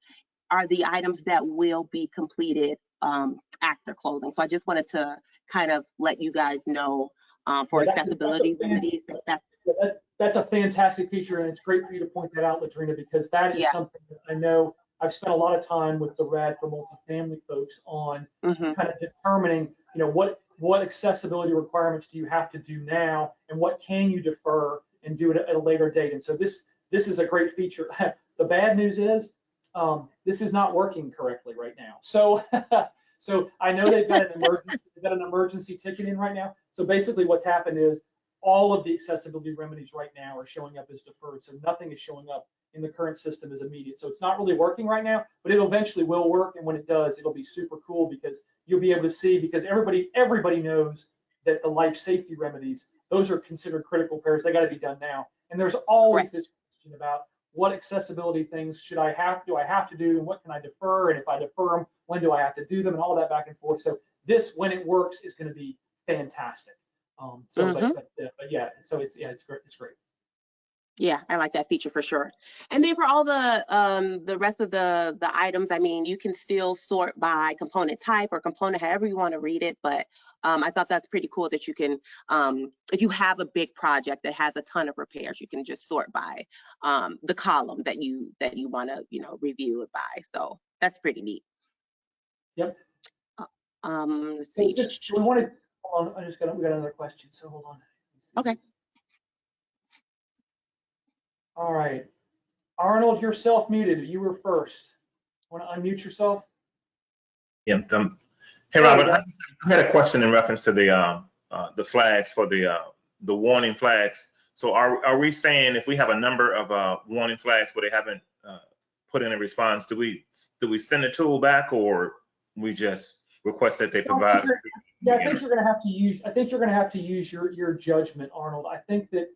are the items that will be completed after closing. So I just wanted to kind of let you guys know for accessibility remedies That's a fantastic feature, and it's great for you to point that out, Ladrina, because that is Yeah. something that I know I've spent a lot of time with the RAD for multifamily folks on Mhm. kind of determining, what accessibility requirements do you have to do now, and what can you defer and do it at a later date. And so this is a great feature. The bad news is this is not working correctly right now. So so I know they've got an emergency ticketing right now. So basically what's happened is all of the accessibility remedies right now are showing up as deferred. So nothing is showing up in the current system as immediate. So it's not really working right now, but it eventually will work. And when it does, it'll be super cool because you'll be able to see, because everybody knows that the life safety remedies, those are considered critical repairs. They got to be done now. And there's always this question about what accessibility things do I have to do, and what can I defer? And if I defer them, when do I have to do them, and all that back and forth. So this, when it works, is going to be fantastic. But yeah, so it's great. It's great. Yeah, I like that feature for sure. And then for all the rest of the items, I mean, you can still sort by component type or component, however you want to read it. But I thought that's pretty cool that you can, if you have a big project that has a ton of repairs, you can just sort by the column that you want to, review it by. So that's pretty neat. Yep. Let's see. So we wanted. Hold on, we got another question. So hold on. Okay. All right. Arnold, you're self-muted. You were first. Want to unmute yourself? Yeah. Hey, Robert, I had a question in reference to the flags for the warning flags. So are we saying if we have a number of warning flags where they haven't put in a response, do we send the tool back, or we just request that they provide? Yeah, I think you're going to have to use your judgment, Arnold. I think that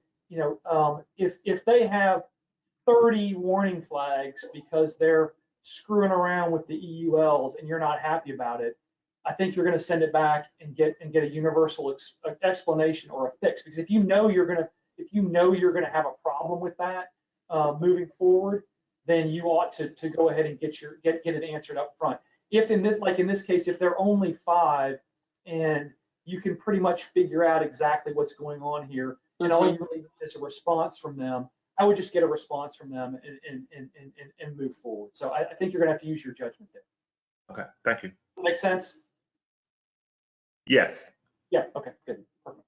if they have 30 warning flags because they're screwing around with the EULs and you're not happy about it, I think you're going to send it back and get a universal explanation or a fix. Because if you know you're going to have a problem with that moving forward, then you ought to go ahead and get it answered up front. If in this case, if they're only 5 and you can pretty much figure out exactly what's going on here, and all you really need is a response from them, I would just get a response from them and move forward. So I think you're going to have to use your judgment there. Okay, thank you. Make sense? Yes. Yeah, okay, good. Perfect.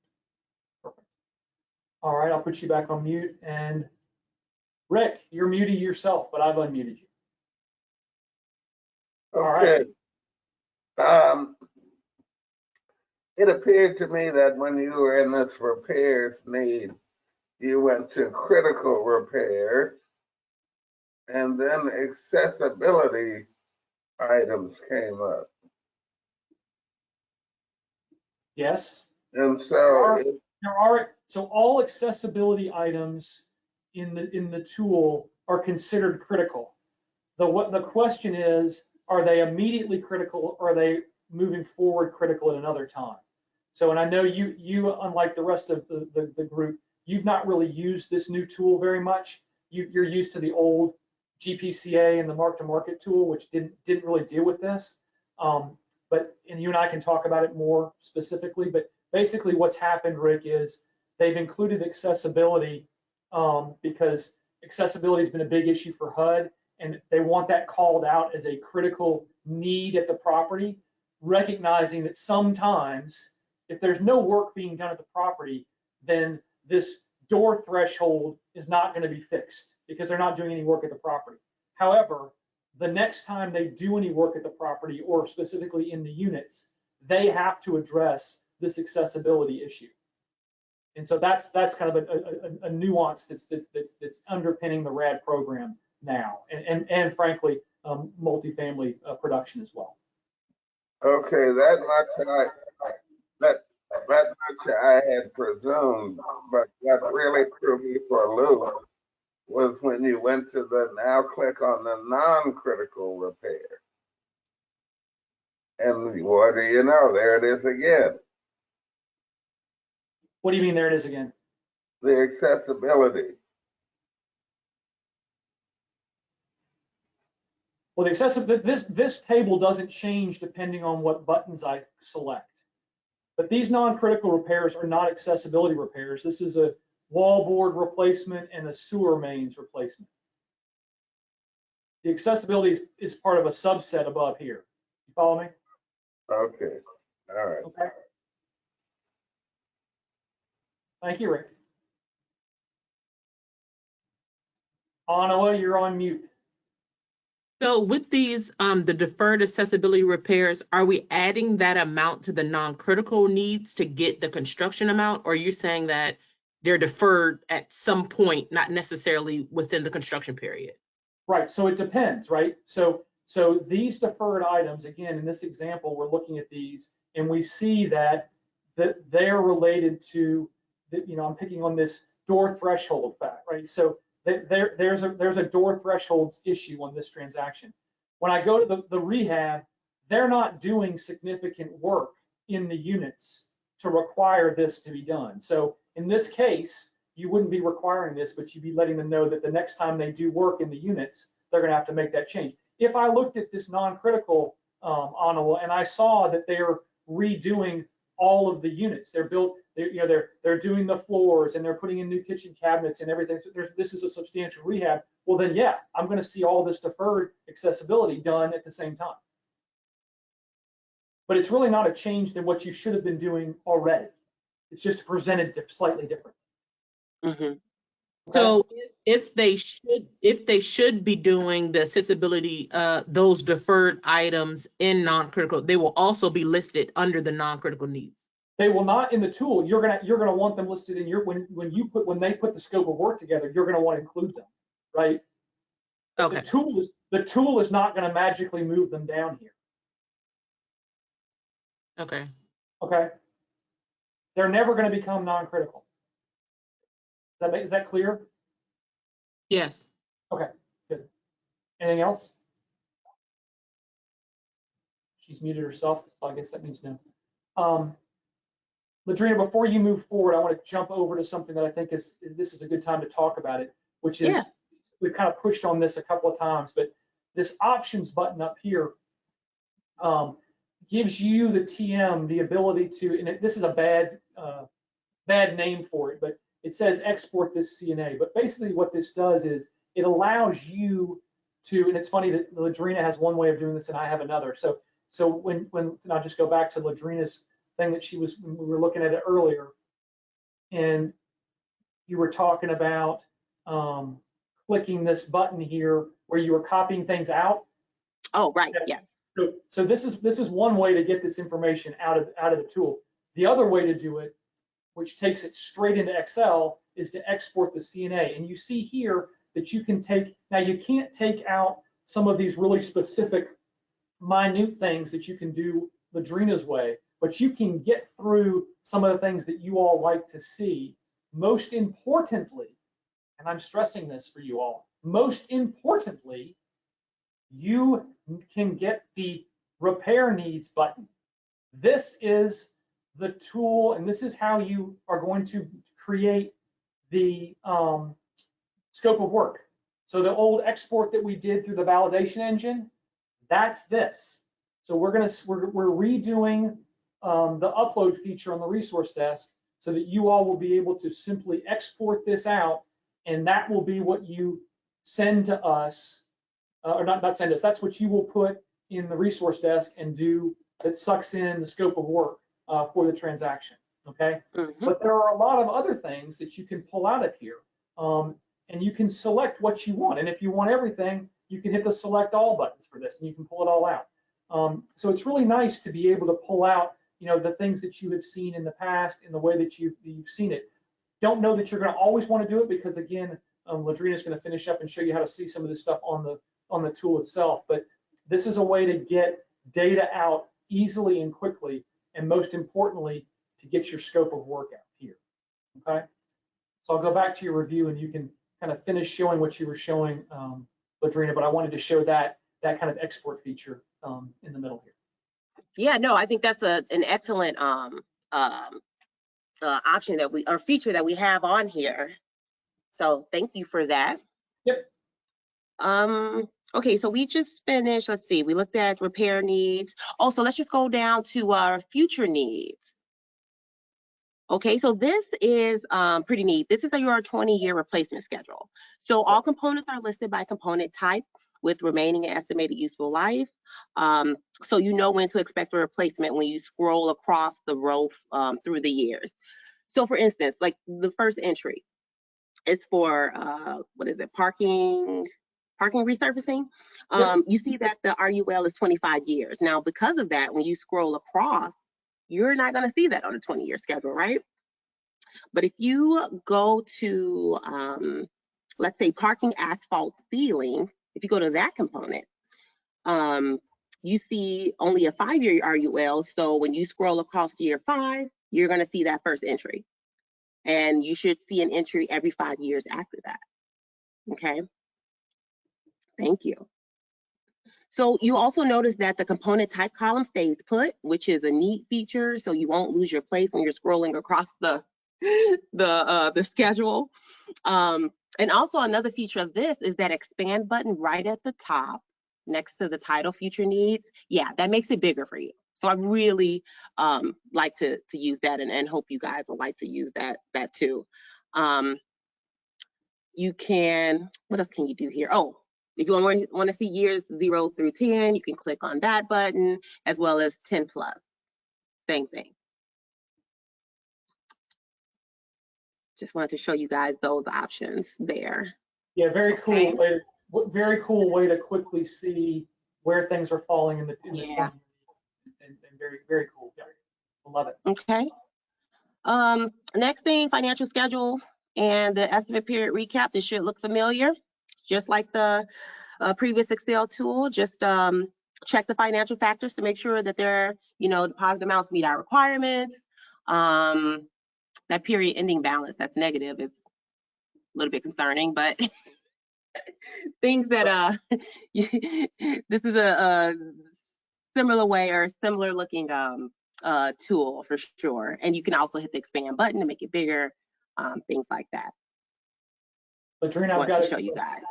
All right, I'll put you back on mute. And Rick, you're muted yourself, but I've unmuted you. Okay. All right. It appeared to me that when you were in this repairs need, you went to critical repairs, and then accessibility items came up. Yes. And so so all accessibility items in the tool are considered critical. The question is, are they immediately critical, or are they moving forward critical at another time? So, and I know you unlike the rest of the group, you've not really used this new tool very much. You're used to the old GPCA and the mark-to-market tool, which didn't really deal with this. And you and I can talk about it more specifically, but basically what's happened, Rick, is they've included accessibility because accessibility has been a big issue for HUD, and they want that called out as a critical need at the property, recognizing that sometimes if there's no work being done at the property, then this door threshold is not going to be fixed because they're not doing any work at the property. However, the next time they do any work at the property, or specifically in the units, they have to address this accessibility issue. And so that's kind of a nuance that's underpinning the RAD program now, and frankly, multifamily production as well. okay, that much I had presumed, but what really threw me for a loop was when you went to now click on the non-critical repair. And what do you know? There it is again. What do you mean there it is again? The accessibility. Well, the accessibility, this table doesn't change depending on what buttons I select. But these non-critical repairs are not accessibility repairs. This is wallboard replacement and a sewer mains replacement. The accessibility is part of a subset above here. You follow me? Okay, all right. Okay. Thank you, Rick. Anawa, you're on mute. So with these, the deferred accessibility repairs, are we adding that amount to the non-critical needs to get the construction amount? Or are you saying that they're deferred at some point, not necessarily within the construction period? Right, so it depends, right? So these deferred items, again, in this example, we're looking at these and we see that they're related to, I'm picking on this door threshold fact, right? So there's a door thresholds issue on this transaction. When I go to the rehab, they're not doing significant work in the units to require this to be done. So in this case, you wouldn't be requiring this, but you'd be letting them know that the next time they do work in the units, they're going to have to make that change. If I looked at this non-critical Anawa and I saw that they're redoing all of the units, they're doing the floors and they're putting in new kitchen cabinets and everything. So this is a substantial rehab. Well, then yeah, I'm going to see all this deferred accessibility done at the same time. But it's really not a change than what you should have been doing already. It's just presented slightly different. Mm-hmm. Okay? So if they should be doing the accessibility, those deferred items in non-critical, they will also be listed under the non-critical needs. They will not in the tool. You're gonna want them listed in your when they put the scope of work together. You're gonna want to include them, right? Okay. The tool is not going to magically move them down here. Okay. Okay. They're never going to become non-critical. Is that clear? Yes. Okay, good. Anything else? She's muted herself, so I guess that means no. Ladrina, before you move forward, I want to jump over to something that I think this is a good time to talk about it, which is we've kind of pushed on this a couple of times, but this options button up here gives you, the TM, the ability to, and this is a bad name for it, but it says export this CNA. But basically what this does is it allows you to, and it's funny that Ladrina has one way of doing this and I have another. So when and I'll just go back to Ladrina's thing that we were looking at it earlier, and you were talking about clicking this button here where you were copying things out. Oh, right, yes. So this is one way to get this information out of the tool. The other way to do it, which takes it straight into Excel, is to export the CNA. And you see here that you can now you can't take out some of these really specific minute things that you can do Ladrina's way, but you can get through some of the things that you all like to see. Most importantly, and I'm stressing this for you all, most importantly, you can get the repair needs button. This is the tool, and this is how you are going to create the scope of work. So the old export that we did through the validation engine, that's this. So we're redoing the upload feature on the resource desk so that you all will be able to simply export this out, and that will be what you send to us, or not send us. That's what you will put in the resource desk and do that sucks in the scope of work for the transaction. Okay. Mm-hmm. But there are a lot of other things that you can pull out of here, and you can select what you want. And if you want everything, you can hit the select all buttons for this, and you can pull it all out. So it's really nice to be able to pull out, the things that you have seen in the past in the way that you've seen it. Don't know that you're going to always want to do it because, again, Ladrina is going to finish up and show you how to see some of this stuff on the tool itself. But this is a way to get data out easily and quickly, and most importantly, to get your scope of work out here. Okay. So I'll go back to your review, and you can kind of finish showing what you were showing, Ladrina. But I wanted to show that kind of export feature in the middle here. Yeah, no, I think that's an excellent option or feature that we have on here. So thank you for that. Yep. Okay, so we just finished, let's see, we looked at repair needs. Also, let's just go down to our future needs. Okay, so this is pretty neat. This is your 20-year replacement schedule. So all components are listed by component type with remaining and estimated useful life. So you know when to expect a replacement when you scroll across the row through the years. So for instance, like the first entry, it's for what is it, parking resurfacing. You see that the RUL is 25 years. Now, because of that, when you scroll across, you're not going to see that on a 20-year schedule, right? But if you go to, let's say, parking asphalt ceiling, if you go to that component, you see only a 5-year RUL. So when you scroll across to year 5, you're going to see that first entry. And you should see an entry every 5 years after that. Okay. Thank you. So you also notice that the component type column stays put, which is a neat feature. So you won't lose your place when you're scrolling across the schedule. And also another feature of this is that expand button right at the top next to the title future needs. Yeah, that makes it bigger for you. So I really like to use that and hope you guys will like to use that too. You can, what else can you do here? Oh, if you want to see years 0 through 10, you can click on that button, as well as 10 plus. Same thing. Just wanted to show you guys those options there. Yeah, very Okay. cool. Very cool way to quickly see where things are falling in the Yeah. and very, very cool. Yeah, I love it. Okay. Next thing, financial schedule and the estimate period recap. This should look familiar, just like the previous Excel tool. Just check the financial factors to make sure that they're, deposit amounts meet our requirements. That period ending balance that's negative is a little bit concerning, but things that this is a similar way or similar looking tool for sure. And you can also hit the expand button to make it bigger, things like that. Latrina, I've got to show you guys.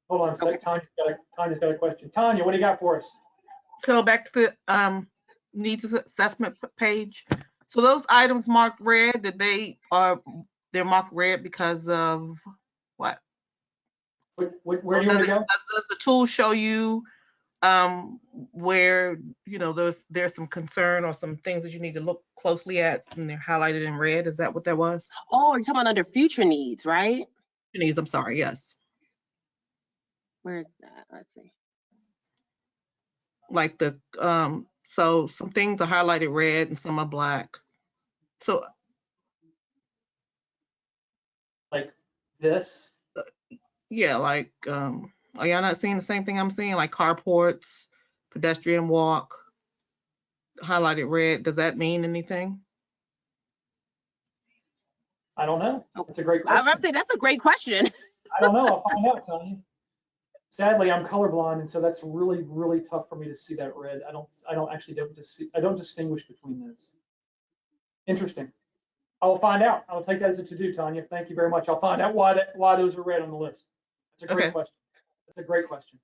Hold on a second. Okay. Tanya's got a question. Tanya, what do you got for us? So back to the needs assessment page. So those items marked red, they're marked red because of what? Where do you want to go? Does the tool show you where there's some concern or some things that you need to look closely at and they're highlighted in red? Is that what that was? Oh, you're talking about under future needs, right? Future needs, I'm sorry, yes. Where is that? Let's see. Like so some things are highlighted red and some are black. So like this? Yeah, like are y'all not seeing the same thing I'm seeing? Like carports, pedestrian walk, highlighted red. Does that mean anything? I don't know. That's a great question. I was about to say that's a great question. I don't know. I'll find out, Tanya. Sadly, I'm colorblind, and so that's really, really tough for me to see that red. I don't distinguish between those. Interesting. I will find out. I'll take that as a to-do, Tanya. Thank you very much. I'll find out why those are red on the list. That's a great question. That's a great question.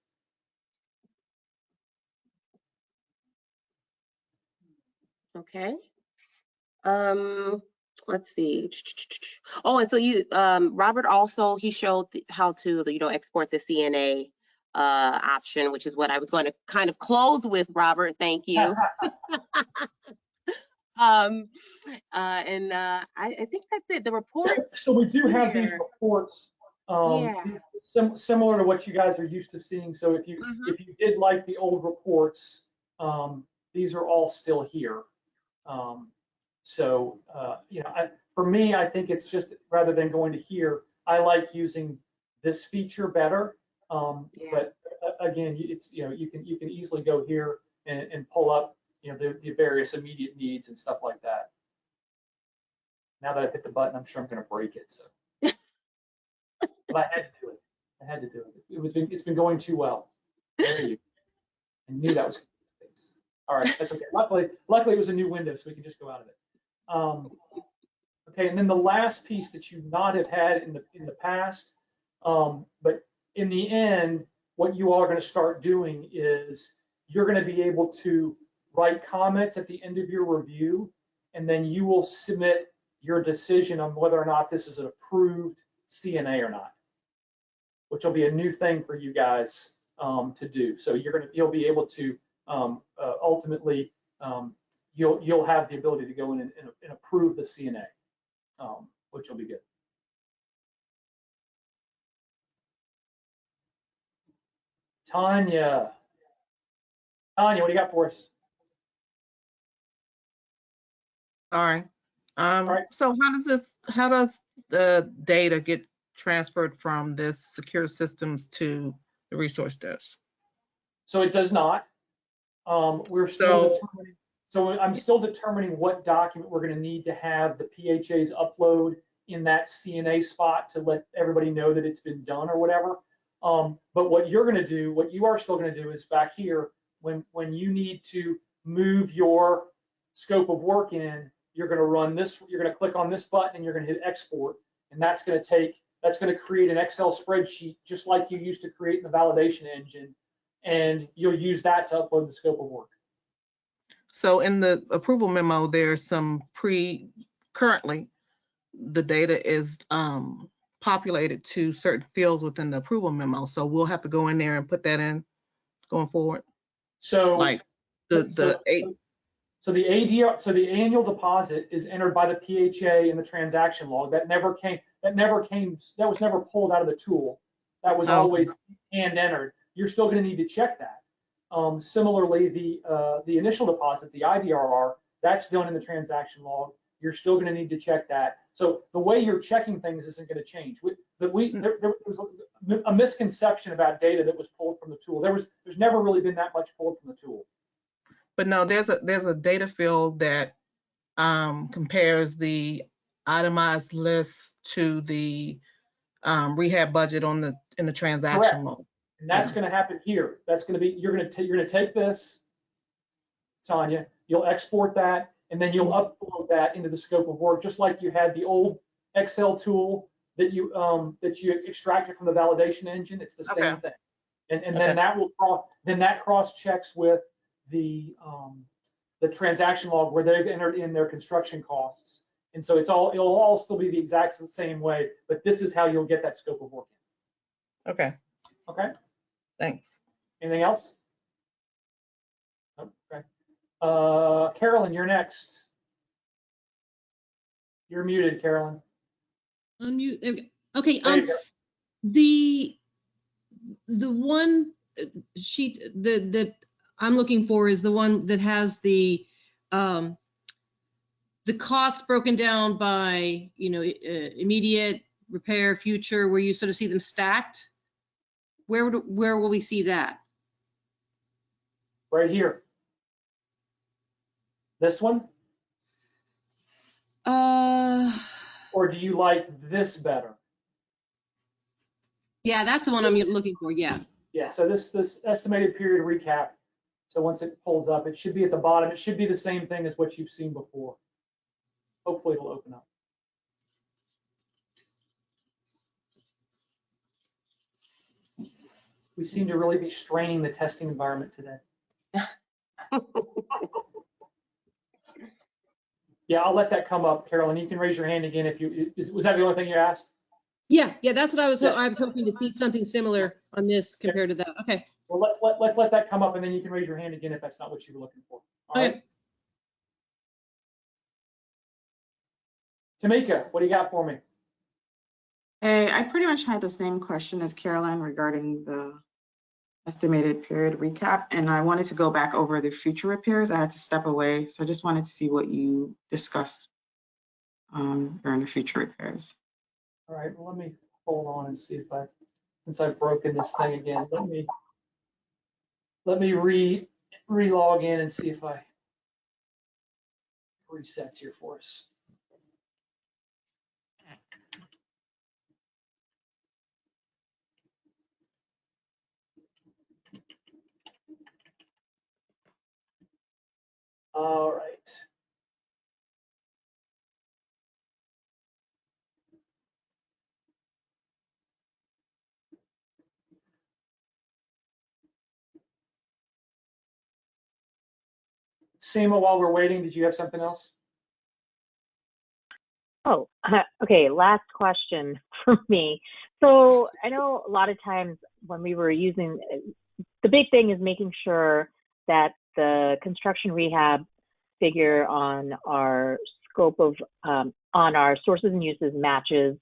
Okay. Let's see. Oh, and so Robert also, he showed how to, export the CNA option, which is what I was going to kind of close with, Robert. Thank you. I think that's it. The report. So we do have these reports, similar to what you guys are used to seeing. So if you did like the old reports, these are all still here. For me, I think it's just rather than going to here, I like using this feature better. But again, you can easily go here and pull up the various immediate needs and stuff like that. Now that I've hit the button, I'm sure I'm going to break it. So, but I had to do it. I had to do it. It's been going too well. There you go. I knew that was. All right, that's okay. Luckily it was a new window, so we can just go out of it. Okay, and then the last piece that you not have had in the past, but in the end, what you all are going to start doing is you're going to be able to write comments at the end of your review, and then you will submit your decision on whether or not this is an approved CNA or not, which will be a new thing for you guys to do. So you'll be able to ultimately you'll have the ability to go in and approve the CNA, which will be good. Tanya, what do you got for us? Sorry. right. So how does the data get transferred from this secure systems to the resource desk? So it does not. We're still So- determining. So I'm still determining what document we're going to need to have the PHAs upload in that CNA spot to let everybody know that it's been done or whatever. But what you're going to do, what you are still going to do is back here, when you need to move your scope of work in, you're going to run this, you're going to click on this button and you're going to hit export. And that's going to create an Excel spreadsheet just like you used to create in the validation engine. And you'll use that to upload the scope of work. So in the approval memo, there's some currently the data is populated to certain fields within the approval memo. So we'll have to go in there and put that in going forward. So Like so the ADR, so the annual deposit is entered by the PHA in the transaction log. That was never pulled out of the tool. That was always hand entered. You're still going to need to check that. Similarly, the initial deposit, the IDRR, that's done in the transaction log. You're still going to need to check that. So the way you're checking things isn't going to change. There was a misconception about data that was pulled from the tool. There's never really been that much pulled from the tool. But no, there's a data field that compares the itemized list to the rehab budget in the transaction log. And that's going to happen here. That's going to be, you're going to take this, Tanya, you'll export that, and then you'll upload that into the scope of work, just like you had the old Excel tool that you extracted from the validation engine. It's the same thing. And then that cross checks with the transaction log where they've entered in their construction costs. And so it'll all still be the exact same way, but this is how you'll get that scope of work in. Okay. Okay. Thanks. Anything else? Okay. Carolyn, you're next. You're muted, Carolyn. Unmute. Okay. There you go. The one sheet that I'm looking for is the one that has the costs broken down by, immediate, repair, future, where you sort of see them stacked. Where will we see that? Right here. This one? Or do you like this better? Yeah, that's the one I'm looking for. Yeah. Yeah, so this estimated period recap. So once it pulls up, it should be at the bottom. It should be the same thing as what you've seen before. Hopefully it'll open up. We seem to really be straining the testing environment today. Yeah, I'll let that come up, Carolyn. You can raise your hand again if you, was that the only thing you asked? Yeah, that's what I was. Yeah. I was hoping to see something similar on this compared to that. Okay. Well, let's let that come up, and then you can raise your hand again if that's not what you were looking for. All right. Tamika, what do you got for me? Hey, I pretty much had the same question as Caroline regarding the estimated period recap, and I wanted to go back over the future repairs. I had to step away, so I just wanted to see what you discussed during the future repairs. All right, well, let me hold on and see if since I've broken this thing again, let me re-log in and see if I resets here for us. All right. Seema, while we're waiting, did you have something else? Oh, okay. Last question for me. So I know a lot of times when we were using, the big thing is making sure that the construction rehab figure on our scope of, on our sources and uses matches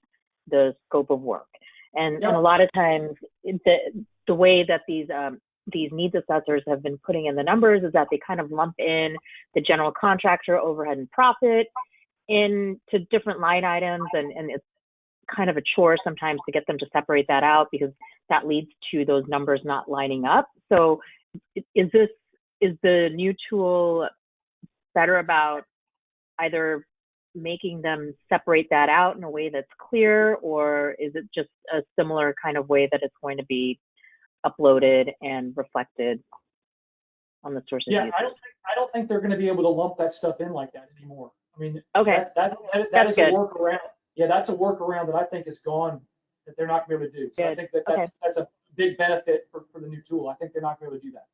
the scope of work. And a lot of times the way that these needs assessors have been putting in the numbers is that they kind of lump in the general contractor overhead and profit into different line items, and it's kind of a chore sometimes to get them to separate that out because that leads to those numbers not lining up. So is the new tool better about either making them separate that out in a way that's clear, or is it just a similar kind of way that it's going to be uploaded and reflected on the sources? Yeah, I don't think they're going to be able to lump that stuff in like that anymore. I mean, Okay, that that's is good. a workaround. Yeah, that's a workaround that I think is gone, that they're not going to be able to do. So I Good. think that that's a big benefit for the new tool. I think they're not going to be able to do that.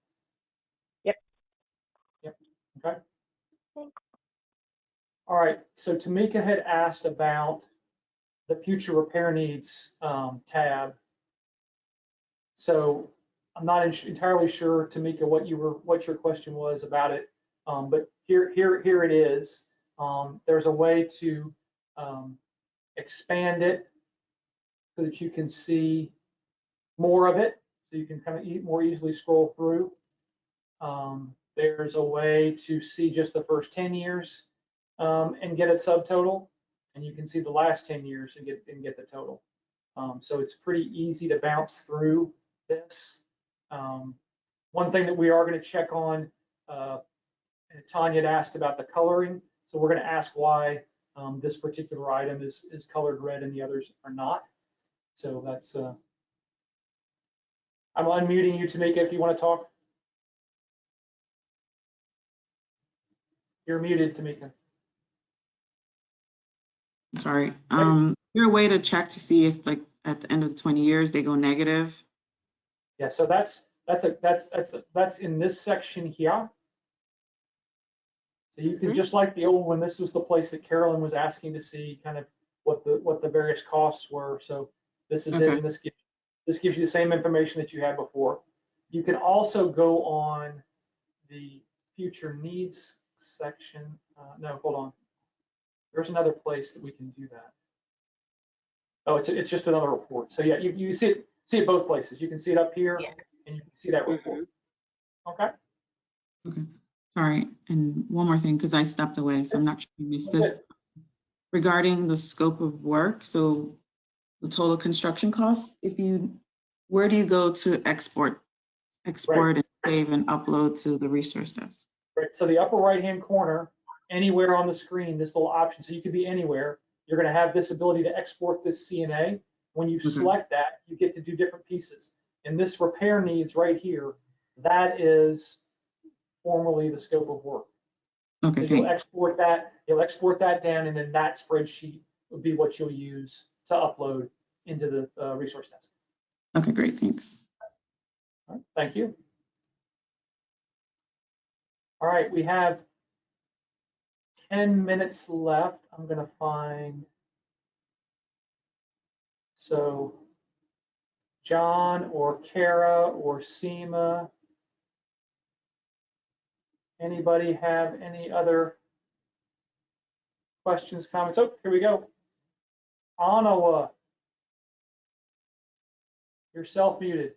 Yep. Okay. Thanks. All right. So Tamika had asked about the future repair needs tab. So I'm not entirely sure, Tamika, what your question was about it. But here it is. There's a way to expand it so that you can see more of it, so you can kind of more easily scroll through. There's a way to see just the first 10 years and get a subtotal, and you can see the last 10 years and get the total. So it's pretty easy to bounce through this. One thing that we are going to check on, and Tanya had asked about the coloring, so we're going to ask why this particular item is colored red and the others are not. So that's, I'm unmuting you, Tamika, if you want to talk. You're muted, Tamika. Sorry. Is there a way to check to see if, like, at the end of the 20 years they go negative? Yeah, so that's in this section here. So you can, just like the old one, this was the place that Carolyn was asking to see kind of what the various costs were. So this is it, and this gives you the same information that you had before. You can also go on the future needs section. No, hold on. There's another place that we can do that. Oh, it's just another report. So yeah, you see it both places. You can see it up here, and you can see that report. Okay. Okay. Sorry. And one more thing, because I stepped away, so I'm not sure if you missed this. Regarding the scope of work, so the total construction costs, where do you go to export and save and upload to the resource desk? Right. So the upper right-hand corner, anywhere on the screen, this little option, so you could be anywhere. You're going to have this ability to export this CNA. When you select that, you get to do different pieces. And this repair needs right here, that is formally the scope of work. Okay, so you'll export that down, and then that spreadsheet would be what you'll use to upload into the resource desk. Okay, great, thanks. All right, thank you. All right, we have 10 minutes left. I'm going to find, so John or Kara or Seema, anybody have any other questions, comments? Oh, here we go. Anawa, you're self-muted.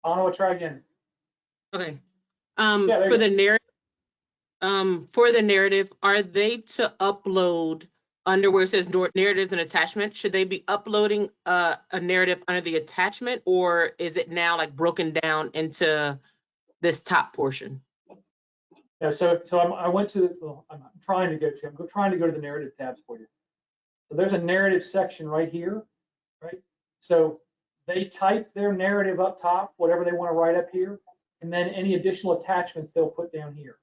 Anawa, try again. Okay. Yeah, for the narrative, are they to upload under where it says narratives and attachment? Should they be uploading a narrative under the attachment, or is it now like broken down into this top portion? Yeah, so I went to, well, I'm trying to go to the narrative tabs for you. So there's a narrative section right here, right? So they type their narrative up top, whatever they want to write up here, and then any additional attachments they'll put down here.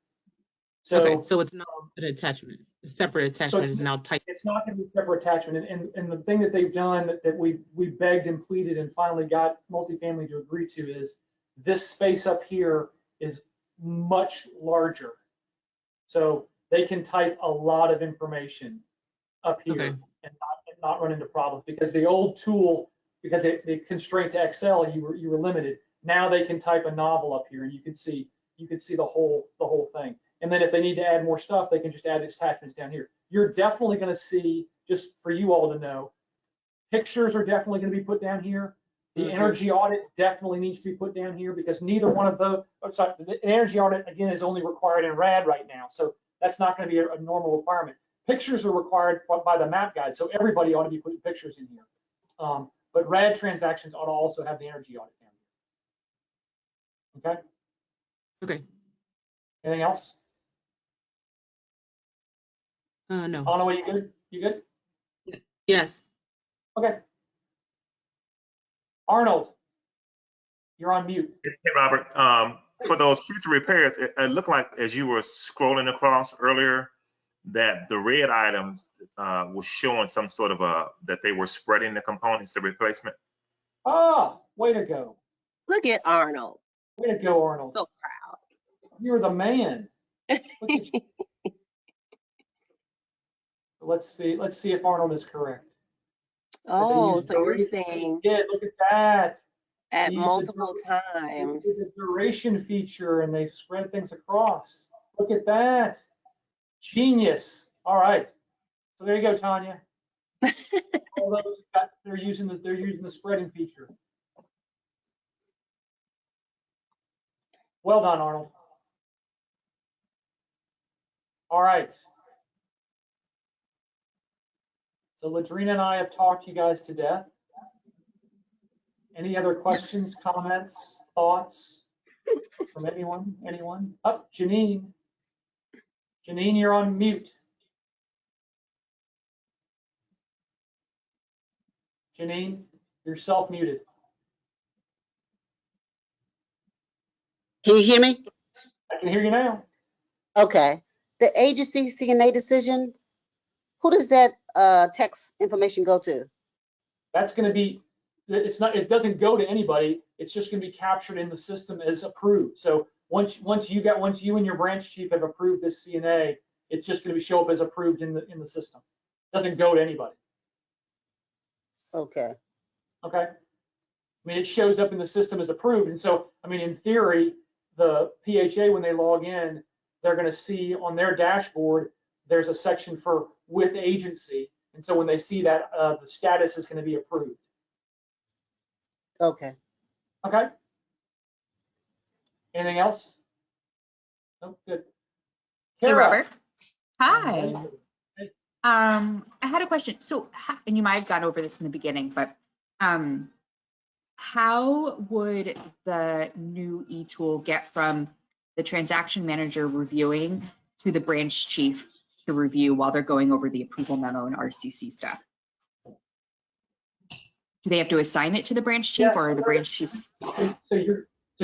So, okay, so it's not an attachment. A separate attachment is now typed. It's not going to be a separate attachment. And the thing that they've done that we begged and pleaded and finally got multifamily to agree to is this space up here is much larger. So they can type a lot of information up here Okay. and not run into problems, because the old tool, because the constraint to Excel, you were limited. Now they can type a novel up here and you can see the whole thing. And then if they need to add more stuff, they can just add attachments down here. You're definitely going to see, just for you all to know, pictures are definitely going to be put down here. The energy audit definitely needs to be put down here, because neither one of the, sorry, the energy audit again is only required in RAD right now. So that's not going to be a normal requirement. Pictures are required by the map guide. So everybody ought to be putting pictures in here. But RAD transactions ought to also have the energy audit down here. Okay? Okay. Anything else? No. Anna, are you good? You good? Yes. Okay. Arnold, you're on mute. Hey, Robert, for those future repairs, it looked like as you were scrolling across earlier, that the red items was showing some sort of that they were spreading the components to replacement. Oh, way to go. Look at Arnold. Way to go, Arnold. So proud. You're the man. Look at you. Let's see if Arnold is correct. Oh, so you're saying Yeah, look at that. at These multiple the times. the duration feature, and they spread things across. Look at that. Genius. All right. So there you go, Tanya. All those they're using the spreading feature. Well done, Arnold. All right. So Ladrina and I have talked you guys to death. Any other questions, comments, thoughts from anyone? Anyone? Oh, Janine. Janine, you're on mute. Janine, you're self-muted. Can you hear me? I can hear you now. Okay. The agency CNA decision, who does that text information go to? That's going to be, it doesn't go to anybody. It's just going to be captured in the system as approved. So once you and your branch chief have approved this CNA, it's just going to show up as approved in the system. It doesn't go to anybody. Okay. Okay. I mean, it shows up in the system as approved. And so, I mean, in theory, the PHA, when they log in, they're going to see on their dashboard, there's a section for with agency. And so when they see that, the status is going to be approved. Okay. Okay. Anything else? No, good. Hey, Kara. Robert. Hi. Hey. I had a question. So, and you might have gone over this in the beginning, but how would the new e-tool get from the transaction manager reviewing to the branch chief to review while they're going over the approval memo and RCC stuff? Do they have to assign it to the branch chief, Yes, or are the branch chiefs? So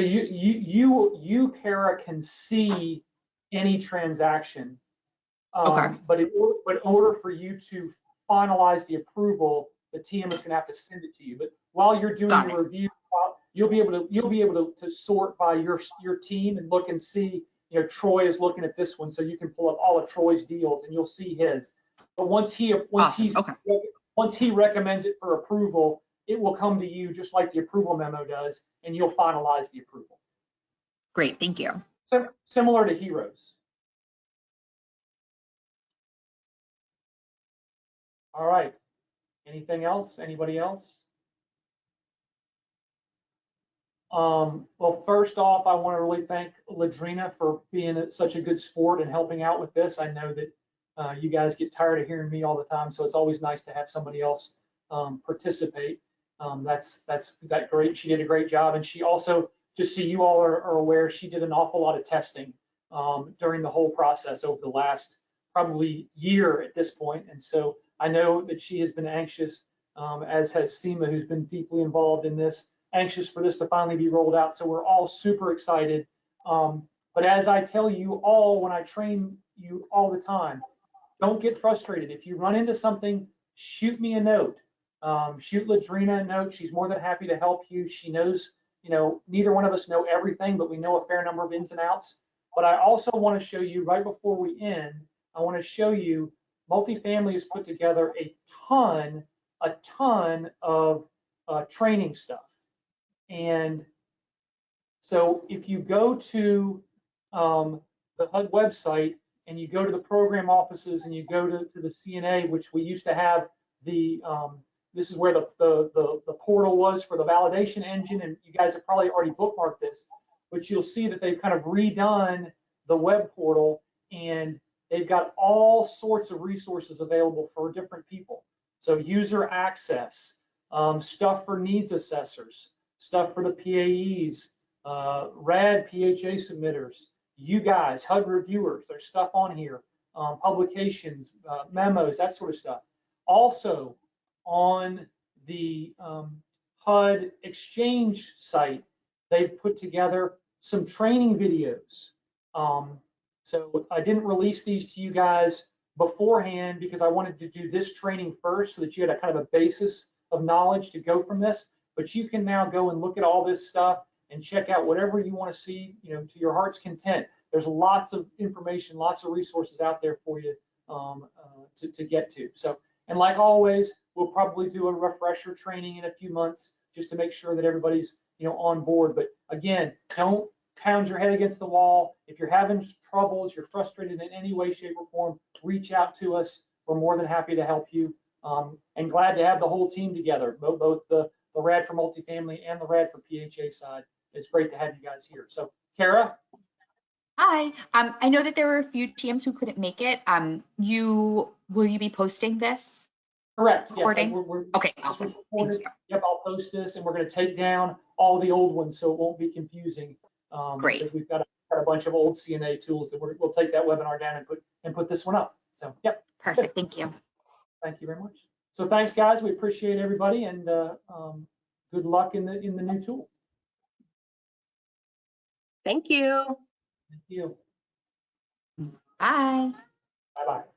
you Kara can see any transaction. Okay. But in order for you to finalize the approval, the TM is going to have to send it to you. But while you're doing the review, you'll be able to sort by your team and look and see. You know, Troy is looking at this one, so you can pull up all of Troy's deals and you'll see his. But once he recommends it for approval, it will come to you just like the approval memo does, and you'll finalize the approval. Great, thank you. So similar to Heroes. All right. Anything else? Anybody else? Well, first off, I want to really thank Ladrina for being such a good sport and helping out with this. I know that you guys get tired of hearing me all the time, so it's always nice to have somebody else participate. That's great. She did a great job, and she also, just so you all are aware, she did an awful lot of testing during the whole process over the last probably year at this point. And so I know that she has been anxious, as has Seema, who's been deeply involved in this, anxious for this to finally be rolled out. So we're all super excited. But as I tell you all when I train you all the time, don't get frustrated. If you run into something, shoot me a note. Shoot Ladrina a note. She's more than happy to help you. She knows, you know, neither one of us know everything, but we know a fair number of ins and outs. But I also want to show you right before we end, I want to show you multifamily has put together a ton of training stuff. And so if you go to the HUD website and you go to the program offices and you go to the CNA, which we used to have this is where the portal was for the validation engine, and you guys have probably already bookmarked this, but you'll see that they've kind of redone the web portal, and they've got all sorts of resources available for different people. So user access, stuff for needs assessors, stuff for the PAEs, RAD PHA submitters, you guys, HUD reviewers, there's stuff on here, publications, memos, that sort of stuff. Also on the HUD Exchange site, they've put together some training videos. So I didn't release these to you guys beforehand because I wanted to do this training first so that you had a kind of a basis of knowledge to go from this. But you can now go and look at all this stuff and check out whatever you want to see, you know, to your heart's content. There's lots of information, lots of resources out there for you to get to. So, and like always, we'll probably do a refresher training in a few months just to make sure that everybody's, you know, on board. But again, don't pound your head against the wall. If you're having troubles, you're frustrated in any way, shape, or form, reach out to us. We're more than happy to help you, and glad to have the whole team together, both the RAD for multifamily and the RAD for PHA side. It's great to have you guys here. So, Kara? Hi. I know that there were a few TMs who couldn't make it. Will you be posting this? Correct. Yes. Recording? Okay, awesome. Thank you. Yep, I'll post this, and we're going to take down all the old ones so it won't be confusing. Great. Because we've got a bunch of old CNA tools that we'll take that webinar down and put this one up. So, yep. Perfect. Thank you. Thank you very much. So thanks, guys. We appreciate everybody, and good luck in the new tool. Thank you. Thank you. Bye. Bye-bye.